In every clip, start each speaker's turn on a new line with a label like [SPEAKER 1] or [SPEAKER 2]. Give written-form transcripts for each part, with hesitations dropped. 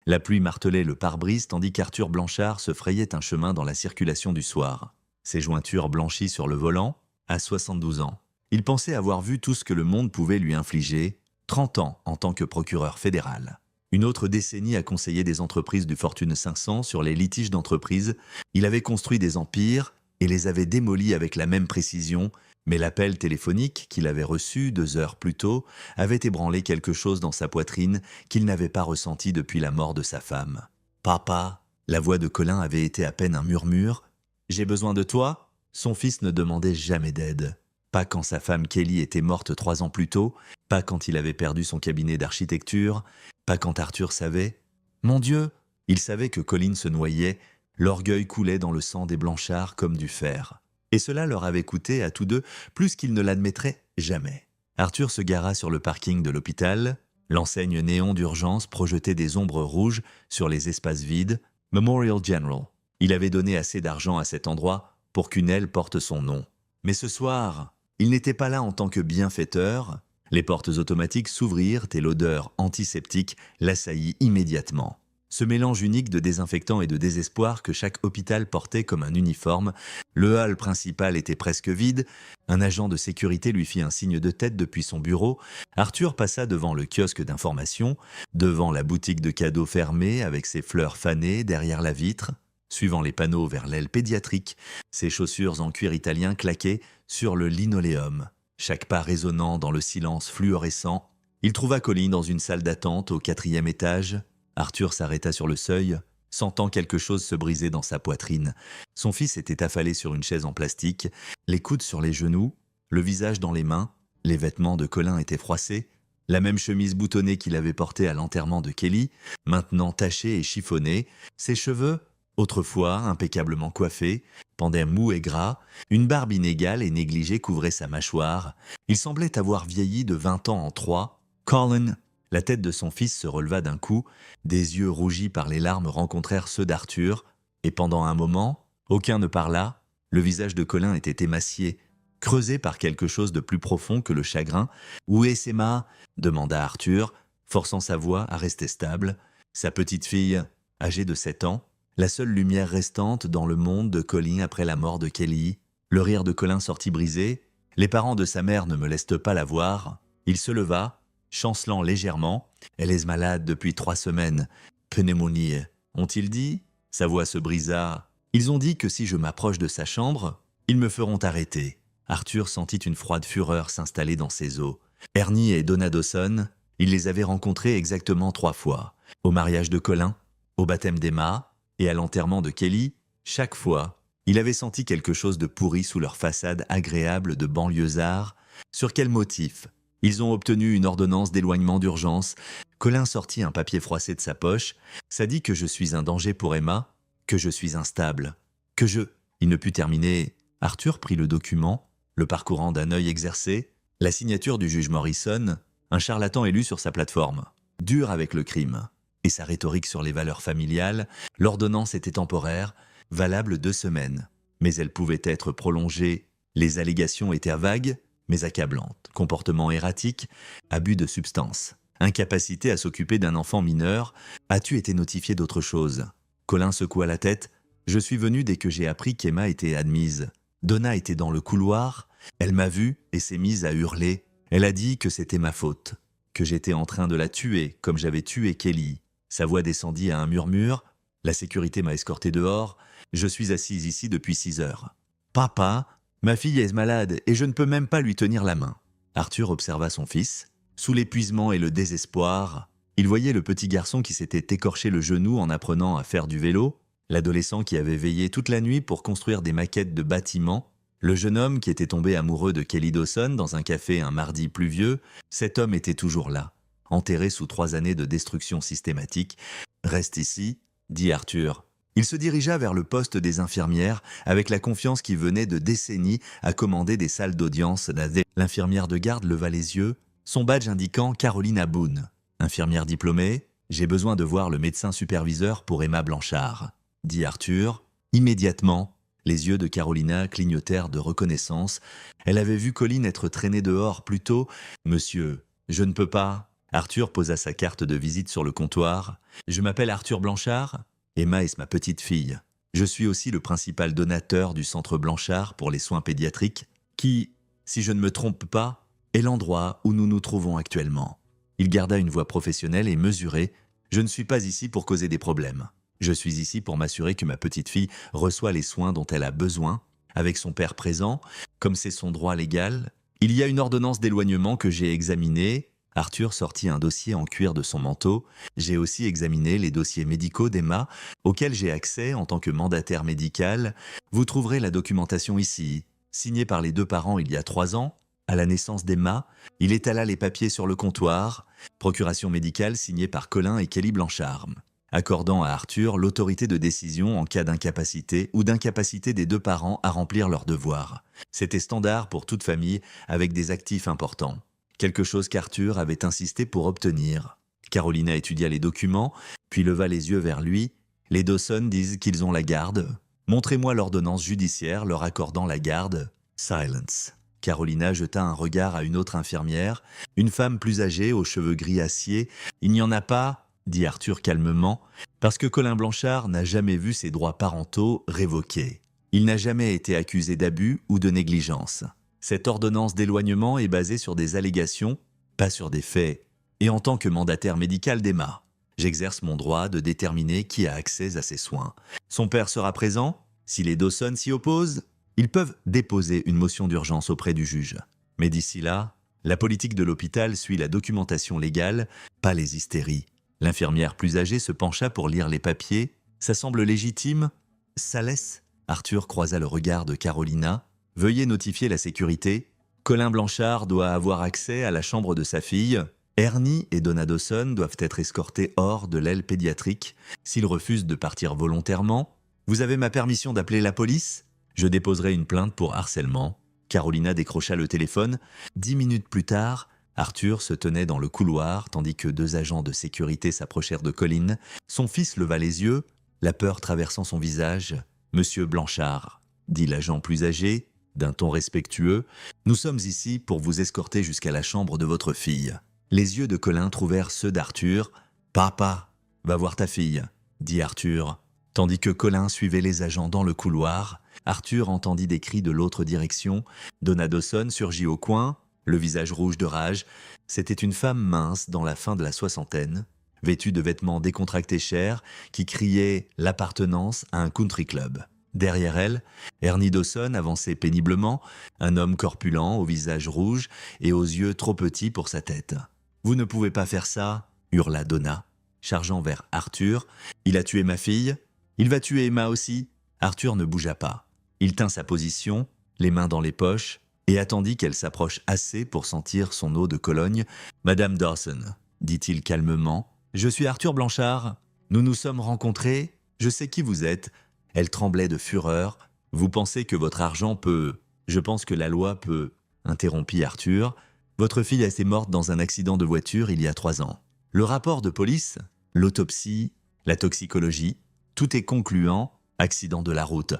[SPEAKER 1] La pluie martelait le pare-brise tandis qu'Arthur Blanchard se frayait un chemin dans la circulation du soir. Ses jointures blanchies sur le volant, à 72 ans. Il pensait avoir vu tout ce que le monde pouvait lui infliger, 30 ans en tant que procureur fédéral. Une autre décennie à conseiller des entreprises du Fortune 500 sur les litiges d'entreprise. Il avait construit des empires et les avait démolis avec la même précision, mais l'appel téléphonique qu'il avait reçu 2 heures plus tôt avait ébranlé quelque chose dans sa poitrine qu'il n'avait pas ressenti depuis la mort de sa femme. « Papa !» La voix de Colin avait été à peine un murmure. « J'ai besoin de toi ?» Son fils ne demandait jamais d'aide. Pas quand sa femme Kelly était morte 3 ans plus tôt, pas quand il avait perdu son cabinet d'architecture, pas quand Arthur savait. Mon Dieu, il savait que Colin se noyait, l'orgueil coulait dans le sang des Blanchards comme du fer. Et cela leur avait coûté à tous deux plus qu'ils ne l'admettraient jamais. Arthur se gara sur le parking de l'hôpital. L'enseigne néon d'urgence projetait des ombres rouges sur les espaces vides. Memorial General. Il avait donné assez d'argent à cet endroit pour qu'une aile porte son nom. Mais ce soir, il n'était pas là en tant que bienfaiteur. Les portes automatiques s'ouvrirent et l'odeur antiseptique l'assaillit immédiatement. Ce mélange unique de désinfectant et de désespoir que chaque hôpital portait comme un uniforme, le hall principal était presque vide, un agent de sécurité lui fit un signe de tête depuis son bureau, Arthur passa devant le kiosque d'information, devant la boutique de cadeaux fermée avec ses fleurs fanées derrière la vitre, suivant les panneaux vers l'aile pédiatrique, ses chaussures en cuir italien claquaient sur le linoléum. Chaque pas résonnant dans le silence fluorescent, il trouva Colin dans une salle d'attente au 4e étage. Arthur s'arrêta sur le seuil, sentant quelque chose se briser dans sa poitrine. Son fils était affalé sur une chaise en plastique, les coudes sur les genoux, le visage dans les mains. Les vêtements de Colin étaient froissés, la même chemise boutonnée qu'il avait portée à l'enterrement de Kelly, maintenant tachée et chiffonnée, ses cheveux, autrefois impeccablement coiffés, pendaient mous et gras, une barbe inégale et négligée couvrait sa mâchoire. Il semblait avoir vieilli de 20 ans en 3. Colin. La tête de son fils se releva d'un coup, des yeux rougis par les larmes rencontrèrent ceux d'Arthur, et pendant un moment, aucun ne parla, le visage de Colin était émacié, creusé par quelque chose de plus profond que le chagrin. « Où est Sema ?» demanda Arthur, forçant sa voix à rester stable. Sa petite fille, âgée de 7 ans, la seule lumière restante dans le monde de Colin après la mort de Kelly. Le rire de Colin sortit brisé. « Les parents de sa mère ne me laissent pas la voir. » Il se leva, chancelant légèrement. « Elle est malade depuis 3 semaines. Pneumonie. Ont-ils dit ?» Sa voix se brisa. « Ils ont dit que si je m'approche de sa chambre, ils me feront arrêter. » Arthur sentit une froide fureur s'installer dans ses os. Ernie et Donna Dawson, il les avait rencontrés exactement 3 fois. Au mariage de Colin, au baptême d'Emma et à l'enterrement de Kelly, chaque fois, il avait senti quelque chose de pourri sous leur façade agréable de banlieusards. Sur quel motif ? Ils ont obtenu une ordonnance d'éloignement d'urgence. Colin sortit un papier froissé de sa poche. Ça dit que je suis un danger pour Emma, que je suis instable, que je... Il ne put terminer. Arthur prit le document, le parcourant d'un œil exercé, la signature du juge Morrison, un charlatan élu sur sa plateforme. Dur avec le crime. Et sa rhétorique sur les valeurs familiales, l'ordonnance était temporaire, valable 2 semaines. Mais elle pouvait être prolongée. Les allégations étaient vagues, mais accablantes. Comportement erratique, abus de substances, incapacité à s'occuper d'un enfant mineur. As-tu été notifié d'autre chose ? Colin secoua la tête. Je suis venu dès que j'ai appris qu'Emma était admise. Donna était dans le couloir. Elle m'a vu et s'est mise à hurler. Elle a dit que c'était ma faute, que j'étais en train de la tuer comme j'avais tué Kelly. Sa voix descendit à un murmure. La sécurité m'a escorté dehors. Je suis assise ici depuis 6 heures. Papa, ma fille est malade et je ne peux même pas lui tenir la main. Arthur observa son fils. Sous l'épuisement et le désespoir, il voyait le petit garçon qui s'était écorché le genou en apprenant à faire du vélo, l'adolescent qui avait veillé toute la nuit pour construire des maquettes de bâtiments, le jeune homme qui était tombé amoureux de Kelly Dawson dans un café un mardi pluvieux. Cet homme était toujours là, enterré sous 3 années de destruction systématique. « Reste ici », dit Arthur. Il se dirigea vers le poste des infirmières avec la confiance qui venait de décennies à commander des salles d'audience. L'infirmière de garde leva les yeux, son badge indiquant Carolina Boone. Infirmière diplômée, j'ai besoin de voir le médecin superviseur pour Emma Blanchard, dit Arthur. Immédiatement, les yeux de Carolina clignotèrent de reconnaissance. Elle avait vu Colin être traîné dehors plus tôt. Monsieur, je ne peux pas. Arthur posa sa carte de visite sur le comptoir. « Je m'appelle Arthur Blanchard. Emma est ma petite fille. Je suis aussi le principal donateur du Centre Blanchard pour les soins pédiatriques, qui, si je ne me trompe pas, est l'endroit où nous nous trouvons actuellement. » Il garda une voix professionnelle et mesurée. « Je ne suis pas ici pour causer des problèmes. Je suis ici pour m'assurer que ma petite fille reçoit les soins dont elle a besoin, avec son père présent, comme c'est son droit légal. Il y a une ordonnance d'éloignement que j'ai examinée. » Arthur sortit un dossier en cuir de son manteau. « J'ai aussi examiné les dossiers médicaux d'Emma, auxquels j'ai accès en tant que mandataire médical. Vous trouverez la documentation ici, signée par les deux parents il y a 3 ans. À la naissance d'Emma, il étala les papiers sur le comptoir. Procuration médicale signée par Colin et Kelly Blanchard, accordant à Arthur l'autorité de décision en cas d'incapacité ou d'incapacité des deux parents à remplir leurs devoirs. C'était standard pour toute famille avec des actifs importants. Quelque chose qu'Arthur avait insisté pour obtenir. Carolina étudia les documents, puis leva les yeux vers lui. « Les Dawson disent qu'ils ont la garde. Montrez-moi l'ordonnance judiciaire leur accordant la garde. » Silence. Carolina jeta un regard à une autre infirmière, une femme plus âgée aux cheveux gris acier. « Il n'y en a pas, dit Arthur calmement, parce que Colin Blanchard n'a jamais vu ses droits parentaux révoqués. Il n'a jamais été accusé d'abus ou de négligence. Cette ordonnance d'éloignement est basée sur des allégations, pas sur des faits. Et en tant que mandataire médical d'Emma, j'exerce mon droit de déterminer qui a accès à ses soins. Son père sera présent. Si les Dawson s'y opposent, ils peuvent déposer une motion d'urgence auprès du juge. Mais d'ici là, la politique de l'hôpital suit la documentation légale, pas les hystéries. » L'infirmière plus âgée se pencha pour lire les papiers. « Ça semble légitime. Ça laisse. » Arthur croisa le regard de Carolina. « Veuillez notifier la sécurité. Colin Blanchard doit avoir accès à la chambre de sa fille. Ernie et Donna Dawson doivent être escortés hors de l'aile pédiatrique. S'ils refusent de partir volontairement, vous avez ma permission d'appeler la police? Je déposerai une plainte pour harcèlement. » Carolina décrocha le téléphone. 10 minutes plus tard, Arthur se tenait dans le couloir tandis que 2 agents de sécurité s'approchèrent de Colin. Son fils leva les yeux, la peur traversant son visage. « Monsieur Blanchard, » dit l'agent plus âgé, d'un ton respectueux, « nous sommes ici pour vous escorter jusqu'à la chambre de votre fille. » Les yeux de Colin trouvèrent ceux d'Arthur. « Papa, va voir ta fille, » dit Arthur. Tandis que Colin suivait les agents dans le couloir, Arthur entendit des cris de l'autre direction. Donna Dawson surgit au coin, le visage rouge de rage. C'était une femme mince dans la fin de la soixantaine, vêtue de vêtements décontractés chers, qui criait l'appartenance à un country club. Derrière elle, Ernie Dawson avançait péniblement, un homme corpulent au visage rouge et aux yeux trop petits pour sa tête. « Vous ne pouvez pas faire ça !» hurla Donna, chargeant vers Arthur. « Il a tué ma fille. Il va tuer Emma aussi. » Arthur ne bougea pas. Il tint sa position, les mains dans les poches, et attendit qu'elle s'approche assez pour sentir son eau de Cologne. « Madame Dawson, » dit-il calmement, « je suis Arthur Blanchard. Nous nous sommes rencontrés. Je sais qui vous êtes. » Elle tremblait de fureur. « Vous pensez que votre argent peut... Je pense que la loi peut... » interrompit Arthur. « Votre fille est morte dans un accident de voiture il y a 3 ans. Le rapport de police, l'autopsie, la toxicologie, tout est concluant. Accident de la route.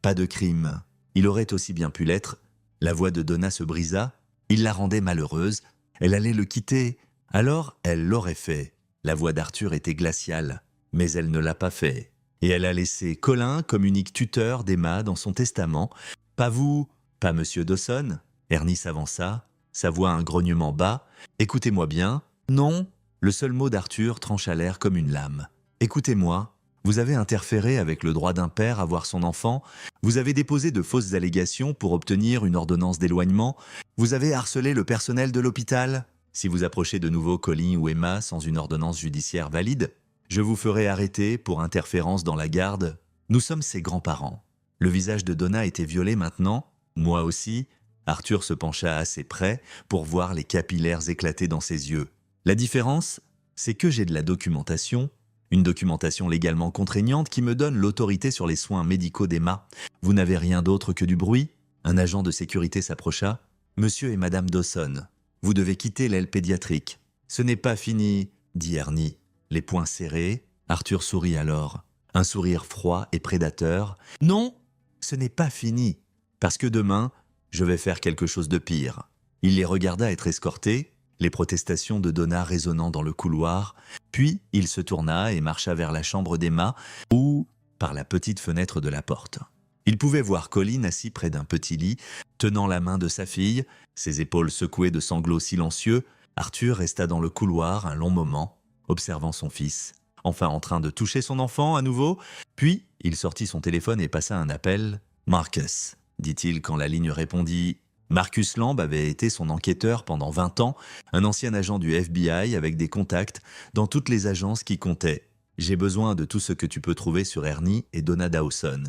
[SPEAKER 1] Pas de crime. Il aurait aussi bien pu l'être. » La voix de Donna se brisa. Il la rendait malheureuse. Elle allait le quitter. Alors, elle l'aurait fait. La voix d'Arthur était glaciale. Mais elle ne l'a pas fait. Et elle a laissé Colin comme unique tuteur d'Emma dans son testament. « Pas vous, pas Monsieur Dawson. » Ernie s'avança, sa voix un grognement bas. « Écoutez-moi bien. Non. » Le seul mot d'Arthur trancha l'air comme une lame. « Écoutez-moi. Vous avez interféré avec le droit d'un père à voir son enfant. Vous avez déposé de fausses allégations pour obtenir une ordonnance d'éloignement. Vous avez harcelé le personnel de l'hôpital. Si vous approchez de nouveau Colin ou Emma sans une ordonnance judiciaire valide, je vous ferai arrêter pour interférence dans la garde. Nous sommes ses grands-parents. » Le visage de Donna était violet maintenant. Moi aussi. Arthur se pencha assez près pour voir les capillaires éclater dans ses yeux. La différence, c'est que j'ai de la documentation, une documentation légalement contraignante qui me donne l'autorité sur les soins médicaux d'Emma. Vous n'avez rien d'autre que du bruit? Un agent de sécurité s'approcha. « Monsieur et Madame Dawson, vous devez quitter l'aile pédiatrique. »« Ce n'est pas fini, » dit Ernie. Les poings serrés, Arthur sourit alors. Un sourire froid et prédateur. « Non, ce n'est pas fini, parce que demain, je vais faire quelque chose de pire. » Il les regarda être escortés. les protestations de Donna résonnant dans le couloir, puis il se tourna et marcha vers la chambre d'Emma ou par la petite fenêtre de la porte. Il pouvait voir Colin assis près d'un petit lit, tenant la main de sa fille, ses épaules secouées de sanglots silencieux. Arthur resta dans le couloir un long moment, observant son fils, enfin en train de toucher son enfant à nouveau, puis il sortit son téléphone et passa un appel. « Marcus », dit-il quand la ligne répondit. Marcus Lamb avait été son enquêteur pendant 20 ans, un ancien agent du FBI avec des contacts dans toutes les agences qui comptaient. « J'ai besoin de tout ce que tu peux trouver sur Ernie et Donna Dawson.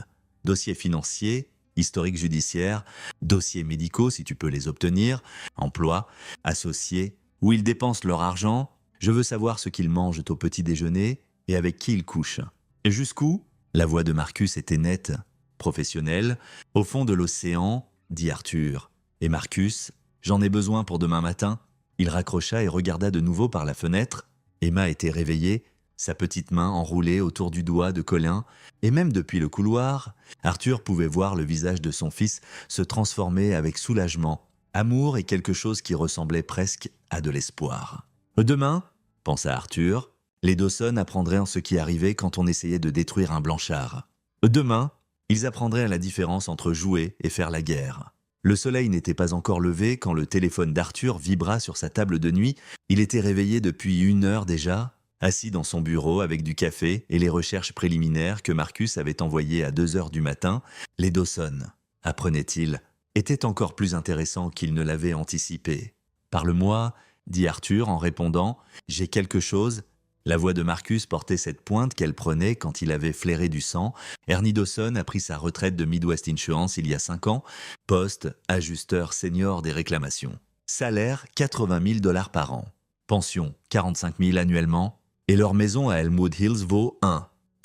[SPEAKER 1] Dossiers financiers, historiques judiciaires, dossiers médicaux si tu peux les obtenir, emploi, associés, où ils dépensent leur argent. Je veux savoir ce qu'ils mangent au petit déjeuner et avec qui ils couchent. Et jusqu'où ?» La voix de Marcus était nette, professionnelle. « Au fond de l'océan, dit Arthur. Et Marcus, j'en ai besoin pour demain matin. » Il raccrocha et regarda de nouveau par la fenêtre. Emma était réveillée, sa petite main enroulée autour du doigt de Colin, et même depuis le couloir, Arthur pouvait voir le visage de son fils se transformer avec soulagement, amour et quelque chose qui ressemblait presque à de l'espoir. « Demain, pensa Arthur, les Dawson apprendraient ce qui arrivait quand on essayait de détruire un Blanchard. Demain, ils apprendraient la différence entre jouer et faire la guerre. » Le soleil n'était pas encore levé quand le téléphone d'Arthur vibra sur sa table de nuit. Il était réveillé depuis 1 heure déjà, assis dans son bureau avec du café et les recherches préliminaires que Marcus avait envoyées à 2 heures du matin. Les Dawson, apprenait-il, étaient encore plus intéressants qu'il ne l'avait anticipé. « Parle-moi », dit Arthur en répondant, « j'ai quelque chose ». La voix de Marcus portait cette pointe qu'elle prenait quand il avait flairé du sang. Ernie Dawson a pris sa retraite de Midwest Insurance il y a 5 ans, poste ajusteur senior des réclamations. Salaire 80 000 $ par an. Pension 45 000 annuellement. Et leur maison à Elmwood Hills vaut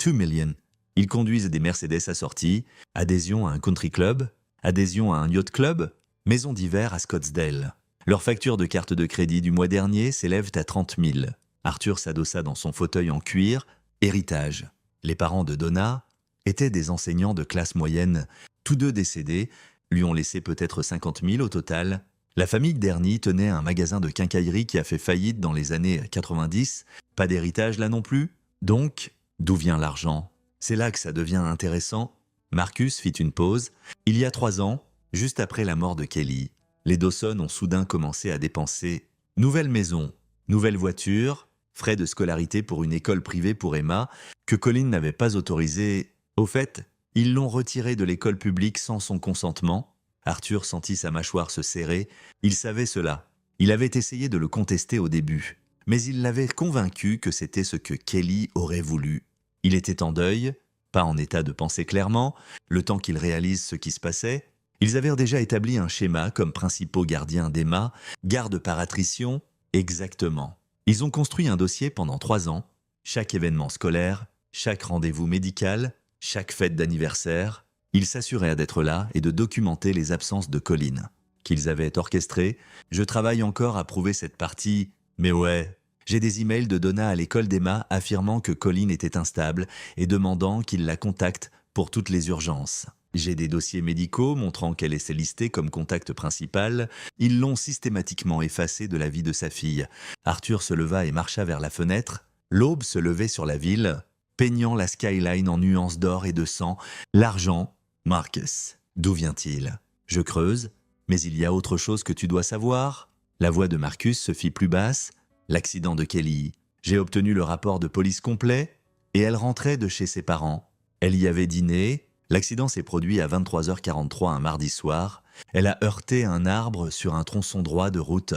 [SPEAKER 1] 2 millions. Ils conduisent des Mercedes assortis, adhésion à un country club, adhésion à un yacht club, maison d'hiver à Scottsdale. Leur facture de carte de crédit du mois dernier s'élève à 30 000. Arthur s'adossa dans son fauteuil en cuir. Héritage. Les parents de Donna étaient des enseignants de classe moyenne. Tous deux décédés lui ont laissé peut-être 50 000 au total. La famille d'Ernie tenait un magasin de quincaillerie qui a fait faillite dans les années 90. Pas d'héritage là non plus. Donc, d'où vient l'argent? C'est là que ça devient intéressant. Marcus fit une pause. Il y a 3 ans, juste après la mort de Kelly, les Dawson ont soudain commencé à dépenser. Nouvelle maison, nouvelle voiture, frais de scolarité pour une école privée pour Emma, que Colin n'avait pas autorisée. Au fait, ils l'ont retiré de l'école publique sans son consentement. Arthur sentit sa mâchoire se serrer. Il savait cela. Il avait essayé de le contester au début, mais il l'avait convaincu que c'était ce que Kelly aurait voulu. Il était en deuil, pas en état de penser clairement, le temps qu'il réalise ce qui se passait. Ils avaient déjà établi un schéma comme principaux gardiens d'Emma, garde par attrition, exactement. Ils ont construit un dossier pendant 3 ans, chaque événement scolaire, chaque rendez-vous médical, chaque fête d'anniversaire. Ils s'assuraient d'être là et de documenter les absences de Colin, qu'ils avaient orchestrées. Je travaille encore à prouver cette partie, mais ouais, j'ai des emails de Donna à l'école d'Emma affirmant que Colin était instable et demandant qu'il la contacte pour toutes les urgences. J'ai des dossiers médicaux montrant qu'elle est listée comme contact principal. Ils l'ont systématiquement effacée de la vie de sa fille. Arthur se leva et marcha vers la fenêtre. L'aube se levait sur la ville, peignant la skyline en nuances d'or et de sang. L'argent, Marcus, d'où vient-il? Je creuse, mais il y a autre chose que tu dois savoir. La voix de Marcus se fit plus basse. L'accident de Kelly. J'ai obtenu le rapport de police complet et elle rentrait de chez ses parents. Elle y avait dîné. L'accident s'est produit à 23h43 un mardi soir. Elle a heurté un arbre sur un tronçon droit de route.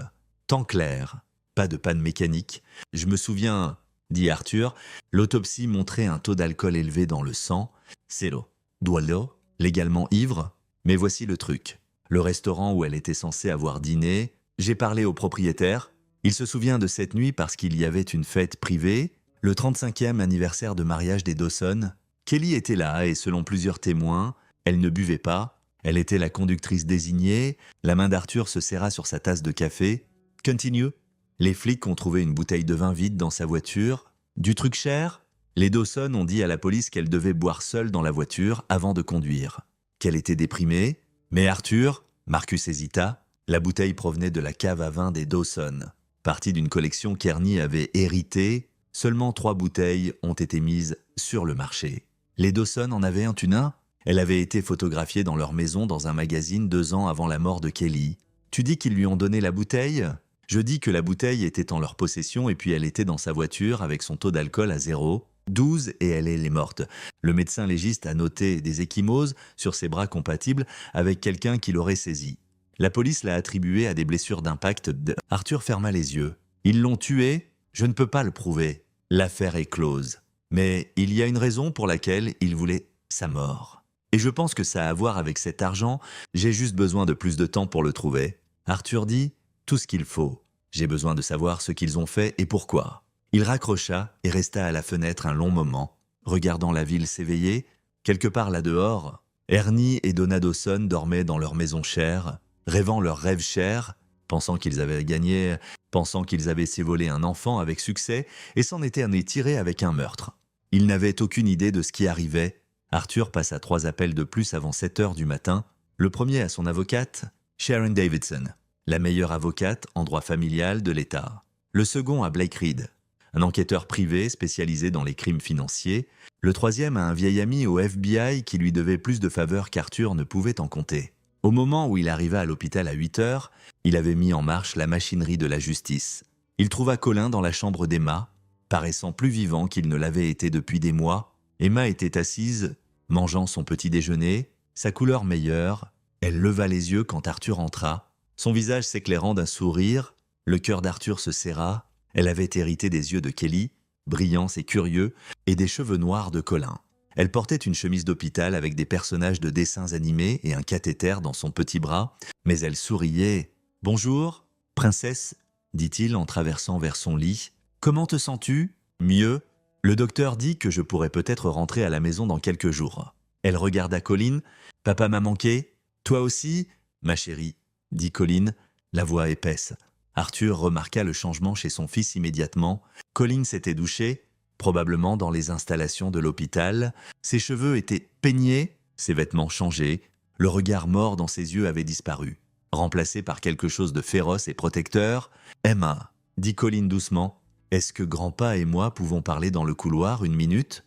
[SPEAKER 1] Temps clair, pas de panne mécanique. Je me souviens, dit Arthur, l'autopsie montrait un taux d'alcool élevé dans le sang. C'est l'eau. D'eau, légalement ivre. Mais voici le truc. Le restaurant où elle était censée avoir dîné, j'ai parlé au propriétaire. Il se souvient de cette nuit parce qu'il y avait une fête privée, le 35e anniversaire de mariage des Dawson. Kelly était là et selon plusieurs témoins, elle ne buvait pas. Elle était la conductrice désignée. La main d'Arthur se serra sur sa tasse de café. « Continue ». Les flics ont trouvé une bouteille de vin vide dans sa voiture. Du truc cher. Les Dawson ont dit à la police qu'elle devait boire seule dans la voiture avant de conduire. Qu'elle était déprimée. Mais Arthur, Marcus hésita, la bouteille provenait de la cave à vin des Dawson. Partie d'une collection qu'Ernie avait héritée, seulement 3 bouteilles ont été mises sur le marché. Les Dawson en avaient un tunin. Elle avait été photographiée dans leur maison dans un magazine 2 ans avant la mort de Kelly. Tu dis qu'ils lui ont donné la bouteille ? Je dis que la bouteille était en leur possession et puis elle était dans sa voiture avec son taux d'alcool à 0,12 et elle est morte. Le médecin légiste a noté des ecchymoses sur ses bras compatibles avec quelqu'un qui l'aurait saisi. La police l'a attribué à des blessures d'impact. Arthur ferma les yeux. Ils l'ont tué ? Je ne peux pas le prouver. L'affaire est close. Mais il y a une raison pour laquelle il voulait sa mort. Et je pense que ça a à voir avec cet argent. J'ai juste besoin de plus de temps pour le trouver. Arthur dit « Tout ce qu'il faut. J'ai besoin de savoir ce qu'ils ont fait et pourquoi. » Il raccrocha et resta à la fenêtre un long moment, regardant la ville s'éveiller. Quelque part là-dehors, Ernie et Donna Dawson dormaient dans leur maison chère, rêvant leurs rêves chers, pensant qu'ils avaient gagné, pensant qu'ils avaient s'évolé un enfant avec succès et s'en étaient tirés avec un meurtre. Ils n'avaient aucune idée de ce qui arrivait. Arthur passa 3 appels de plus avant 7 heures du matin. Le premier à son avocate, Sharon Davidson, la meilleure avocate en droit familial de l'État. Le second à Blake Reed, un enquêteur privé spécialisé dans les crimes financiers. Le troisième à un vieil ami au FBI qui lui devait plus de faveurs qu'Arthur ne pouvait en compter. Au moment où il arriva à l'hôpital à 8 heures, il avait mis en marche la machinerie de la justice. Il trouva Colin dans la chambre d'Emma, paraissant plus vivant qu'il ne l'avait été depuis des mois. Emma était assise, mangeant son petit déjeuner, sa couleur meilleure. Elle leva les yeux quand Arthur entra, son visage s'éclairant d'un sourire. Le cœur d'Arthur se serra. Elle avait hérité des yeux de Kelly, brillants et curieux, et des cheveux noirs de Colin. Elle portait une chemise d'hôpital avec des personnages de dessins animés et un cathéter dans son petit bras, mais elle souriait. « Bonjour, princesse », dit-il en traversant vers son lit. « Comment te sens-tu ? Mieux. Le docteur dit que je pourrais peut-être rentrer à la maison dans quelques jours. » Elle regarda Colin. « Papa m'a manqué ? Toi aussi ? » « Ma chérie, » dit Colin, la voix épaisse. Arthur remarqua le changement chez son fils immédiatement. Colin s'était douché, probablement dans les installations de l'hôpital. Ses cheveux étaient peignés, ses vêtements changés. Le regard mort dans ses yeux avait disparu, remplacé par quelque chose de féroce et protecteur. « Emma, » dit Colin doucement, « est-ce que grand-pa et moi pouvons parler dans le couloir 1 minute ?»«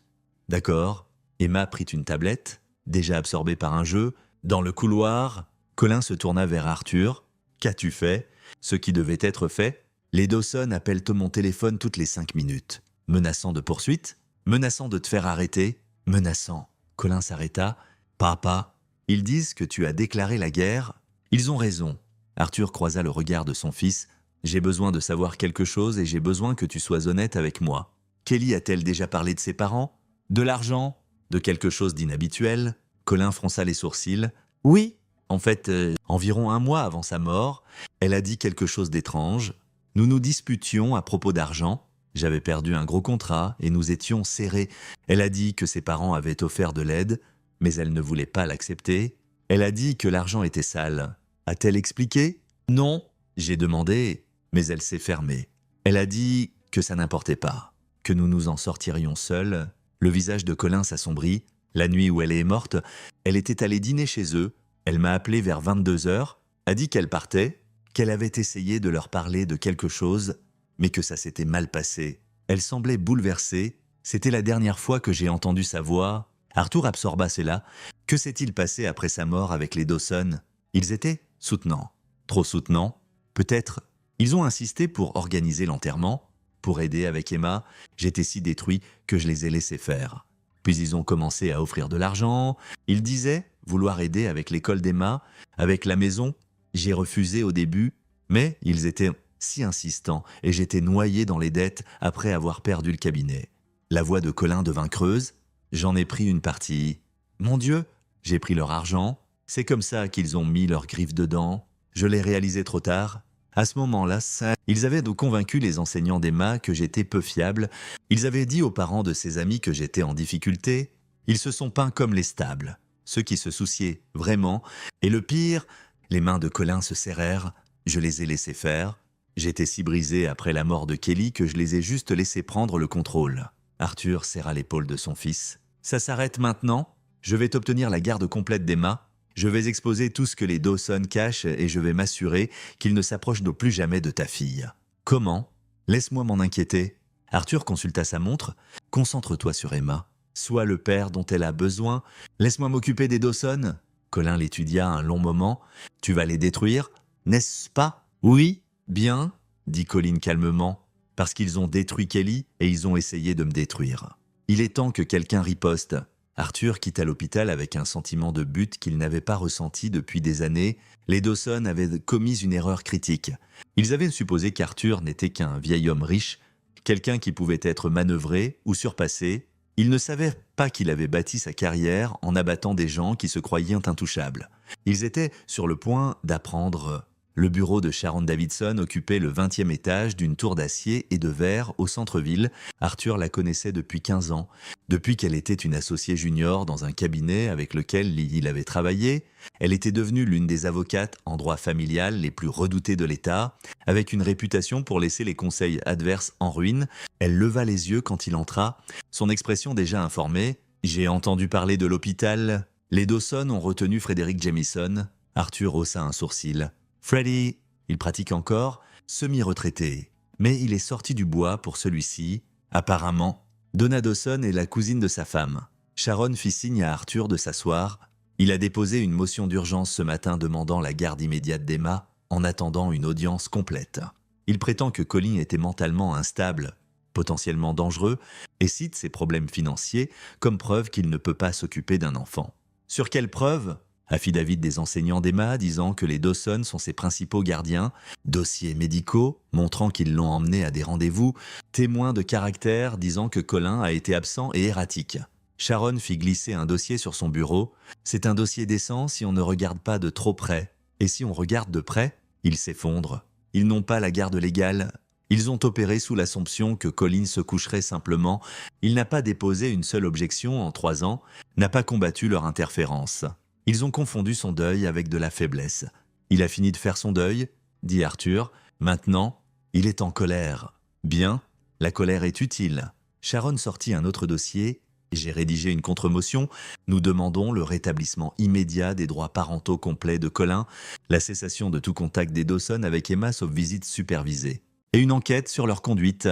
[SPEAKER 1] D'accord. » Emma prit une tablette, déjà absorbée par un jeu. Dans le couloir, Colin se tourna vers Arthur. « Qu'as-tu fait ? » Ce qui devait être fait. Les Dawson appellent mon téléphone toutes les 5 minutes. Menaçant de poursuite, menaçant de te faire arrêter, menaçant. Colin s'arrêta. « Papa, ils disent que tu as déclaré la guerre. Ils ont raison. » Arthur croisa le regard de son fils. « J'ai besoin de savoir quelque chose et j'ai besoin que tu sois honnête avec moi. Kelly a-t-elle déjà parlé de ses parents ? De l'argent ? De quelque chose d'inhabituel ?» Colin fronça les sourcils. « Oui. En fait, environ 1 mois avant sa mort, elle a dit quelque chose d'étrange. Nous nous disputions à propos d'argent. J'avais perdu un gros contrat et nous étions serrés. Elle a dit que ses parents avaient offert de l'aide, mais elle ne voulait pas l'accepter. Elle a dit que l'argent était sale. A-t-elle expliqué ? Non, j'ai demandé, mais elle s'est fermée. Elle a dit que ça n'importait pas, que nous nous en sortirions seuls. Le visage de Colin s'assombrit. La nuit où elle est morte, elle était allée dîner chez eux. Elle m'a appelé vers 22 heures, a dit qu'elle partait, qu'elle avait essayé de leur parler de quelque chose, mais que ça s'était mal passé. Elle semblait bouleversée. C'était la dernière fois que j'ai entendu sa voix. Arthur absorba cela. Que s'est-il passé après sa mort avec les Dawson ? Ils étaient soutenants. Trop soutenants ? Peut-être. Ils ont insisté pour organiser l'enterrement, pour aider avec Emma. J'étais si détruit que je les ai laissés faire. Puis ils ont commencé à offrir de l'argent. Ils disaient vouloir aider avec l'école d'Emma, avec la maison. J'ai refusé au début, mais ils étaient si insistants et j'étais noyé dans les dettes après avoir perdu le cabinet. La voix de Colin devint creuse. J'en ai pris une partie. Mon Dieu, j'ai pris leur argent. C'est comme ça qu'ils ont mis leurs griffes dedans. Je l'ai réalisé trop tard. À ce moment-là, ils avaient donc convaincu les enseignants d'Emma que j'étais peu fiable. Ils avaient dit aux parents de ses amis que j'étais en difficulté. Ils se sont peints comme les stables, ceux qui se souciaient vraiment. Et le pire, les mains de Colin se serrèrent. Je les ai laissés faire. J'étais si brisé après la mort de Kelly que je les ai juste laissés prendre le contrôle. Arthur serra l'épaule de son fils. Ça s'arrête maintenant. Je vais t'obtenir la garde complète d'Emma. Je vais exposer tout ce que les Dawson cachent et je vais m'assurer qu'ils ne s'approchent plus jamais de ta fille. Comment? Laisse-moi m'en inquiéter. Arthur consulta sa montre. Concentre-toi sur Emma. Sois le père dont elle a besoin. Laisse-moi m'occuper des Dawson. Colin l'étudia un long moment. Tu vas les détruire, n'est-ce pas? Oui, bien, dit Colin calmement, parce qu'ils ont détruit Kelly et ils ont essayé de me détruire. Il est temps que quelqu'un riposte. Arthur quitta l'hôpital avec un sentiment de but qu'il n'avait pas ressenti depuis des années. Les Dawson avaient commis une erreur critique. Ils avaient supposé qu'Arthur n'était qu'un vieil homme riche, quelqu'un qui pouvait être manœuvré ou surpassé. Ils ne savaient pas qu'il avait bâti sa carrière en abattant des gens qui se croyaient intouchables. Ils étaient sur le point d'apprendre. Le bureau de Sharon Davidson occupait le 20e étage d'une tour d'acier et de verre au centre-ville. Arthur la connaissait depuis 15 ans, depuis qu'elle était une associée junior dans un cabinet avec lequel il avait travaillé. Elle était devenue l'une des avocates en droit familial les plus redoutées de l'État, avec une réputation pour laisser les conseils adverses en ruine. Elle leva les yeux quand il entra, son expression déjà informée. « J'ai entendu parler de l'hôpital. Les Dawson ont retenu Frédéric Jamison. » Arthur haussa un sourcil. Freddy, il pratique encore, semi-retraité. Mais il est sorti du bois pour celui-ci, apparemment. Donna Dawson est la cousine de sa femme. Sharon fit signe à Arthur de s'asseoir. Il a déposé une motion d'urgence ce matin demandant la garde immédiate d'Emma en attendant une audience complète. Il prétend que Colin était mentalement instable, potentiellement dangereux, et cite ses problèmes financiers comme preuve qu'il ne peut pas s'occuper d'un enfant. Sur quelle preuve ? Affidavit des enseignants d'Emma disant que les Dawson sont ses principaux gardiens, dossiers médicaux montrant qu'ils l'ont emmené à des rendez-vous, témoins de caractère disant que Colin a été absent et erratique. Sharon fit glisser un dossier sur son bureau. C'est un dossier décent si on ne regarde pas de trop près. Et si on regarde de près, il s'effondre. Ils n'ont pas la garde légale. Ils ont opéré sous l'assumption que Colin se coucherait simplement. Il n'a pas déposé une seule objection en 3 ans, n'a pas combattu leur interférence. Ils ont confondu son deuil avec de la faiblesse. Il a fini de faire son deuil, dit Arthur. Maintenant, il est en colère. Bien, la colère est utile. Sharon sortit un autre dossier. J'ai rédigé une contre-motion. Nous demandons le rétablissement immédiat des droits parentaux complets de Colin, la cessation de tout contact des Dawson avec Emma sauf visite supervisée, et une enquête sur leur conduite.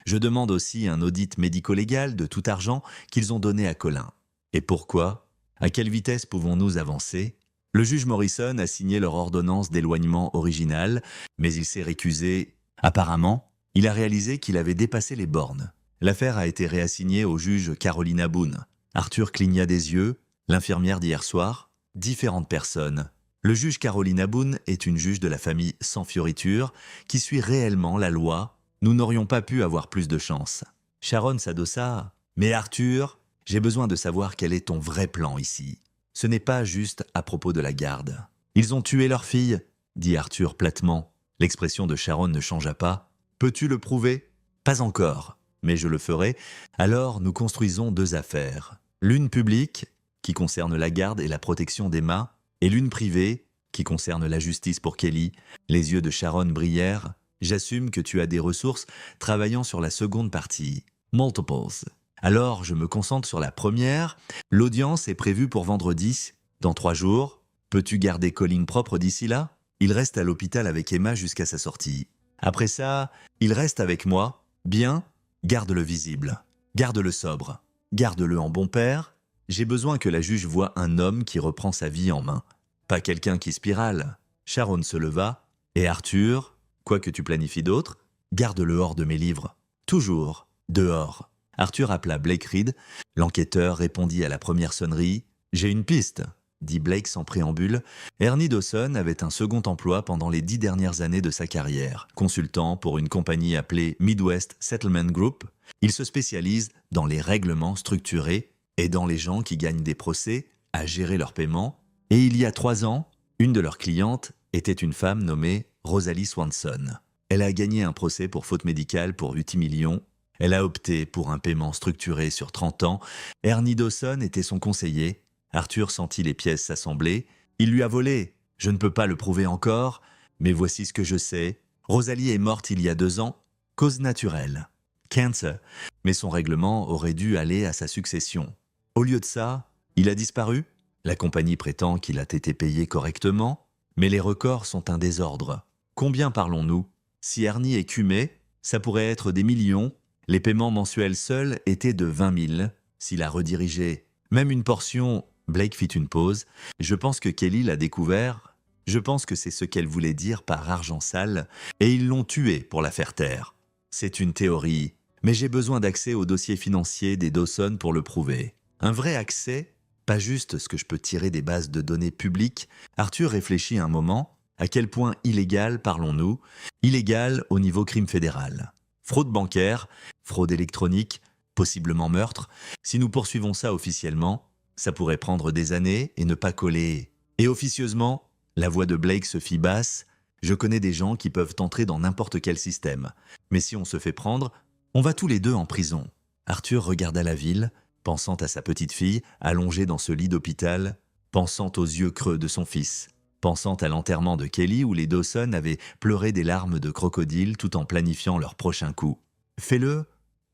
[SPEAKER 1] Je demande aussi un audit médico-légal de tout argent qu'ils ont donné à Colin. Et pourquoi ? À quelle vitesse pouvons-nous avancer ? Le juge Morrison a signé leur ordonnance d'éloignement originale, mais il s'est récusé. Apparemment, il a réalisé qu'il avait dépassé les bornes. L'affaire a été réassignée au juge Carolina Boone. Arthur cligna des yeux. L'infirmière d'hier soir, différentes personnes. Le juge Carolina Boone est une juge de la famille sans fioriture qui suit réellement la loi. Nous n'aurions pas pu avoir plus de chance. Sharon s'adossa. Mais Arthur, j'ai besoin de savoir quel est ton vrai plan ici. Ce n'est pas juste à propos de la garde. Ils ont tué leur fille, dit Arthur platement. L'expression de Sharon ne changea pas. Peux-tu le prouver ? Pas encore, mais je le ferai. Alors nous construisons 2 affaires. L'une publique, qui concerne la garde et la protection d'Emma, et l'une privée, qui concerne la justice pour Kelly. Les yeux de Sharon brillèrent. J'assume que tu as des ressources travaillant sur la seconde partie. Multiples. Alors, je me concentre sur la première. L'audience est prévue pour vendredi, dans 3 jours. Peux-tu garder Colin propre d'ici là ? Il reste à l'hôpital avec Emma jusqu'à sa sortie. Après ça, il reste avec moi. Bien, garde-le visible. Garde-le sobre. Garde-le en bon père. J'ai besoin que la juge voie un homme qui reprend sa vie en main. Pas quelqu'un qui spirale. Sharon se leva. Et Arthur, quoi que tu planifies d'autre, garde-le hors de mes livres. Toujours, dehors. Arthur appela Blake Reed. L'enquêteur répondit à la première sonnerie. « J'ai une piste », dit Blake sans préambule. Ernie Dawson avait un second emploi pendant les 10 dernières années de sa carrière, consultant pour une compagnie appelée Midwest Settlement Group. Il se spécialise dans les règlements structurés, aidant les gens qui gagnent des procès à gérer leurs paiements. Et il y a 3 ans, une de leurs clientes était une femme nommée Rosalie Swanson. Elle a gagné un procès pour faute médicale pour 8 millions. Elle a opté pour un paiement structuré sur 30 ans. Ernie Dawson était son conseiller. Arthur sentit les pièces s'assembler. Il lui a volé. Je ne peux pas le prouver encore, mais voici ce que je sais. Rosalie est morte il y a 2 ans. Cause naturelle. Cancer. Mais son règlement aurait dû aller à sa succession. Au lieu de ça, il a disparu. La compagnie prétend qu'il a été payé correctement, mais les records sont un désordre. Combien parlons-nous ? Si Ernie écumait, ça pourrait être des millions. Les paiements mensuels seuls étaient de 20 000. S'il a redirigé même une portion, Blake fit une pause. Je pense que Kelly l'a découvert. Je pense que c'est ce qu'elle voulait dire par argent sale, et ils l'ont tué pour la faire taire. C'est une théorie, mais j'ai besoin d'accès au dossier financier des Dawson pour le prouver. Un vrai accès, pas juste ce que je peux tirer des bases de données publiques. Arthur réfléchit un moment. À quel point illégal parlons-nous? Illégal au niveau crime fédéral. Fraude bancaire, fraude électronique, possiblement meurtre. Si nous poursuivons ça officiellement, ça pourrait prendre des années et ne pas coller. Et officieusement, la voix de Blake se fit basse. Je connais des gens qui peuvent entrer dans n'importe quel système. Mais si on se fait prendre, on va tous les deux en prison. Arthur regarda la ville, pensant à sa petite fille, allongée dans ce lit d'hôpital, pensant aux yeux creux de son fils, pensant à l'enterrement de Kelly où les Dawson avaient pleuré des larmes de crocodile tout en planifiant leur prochain coup. « Fais-le,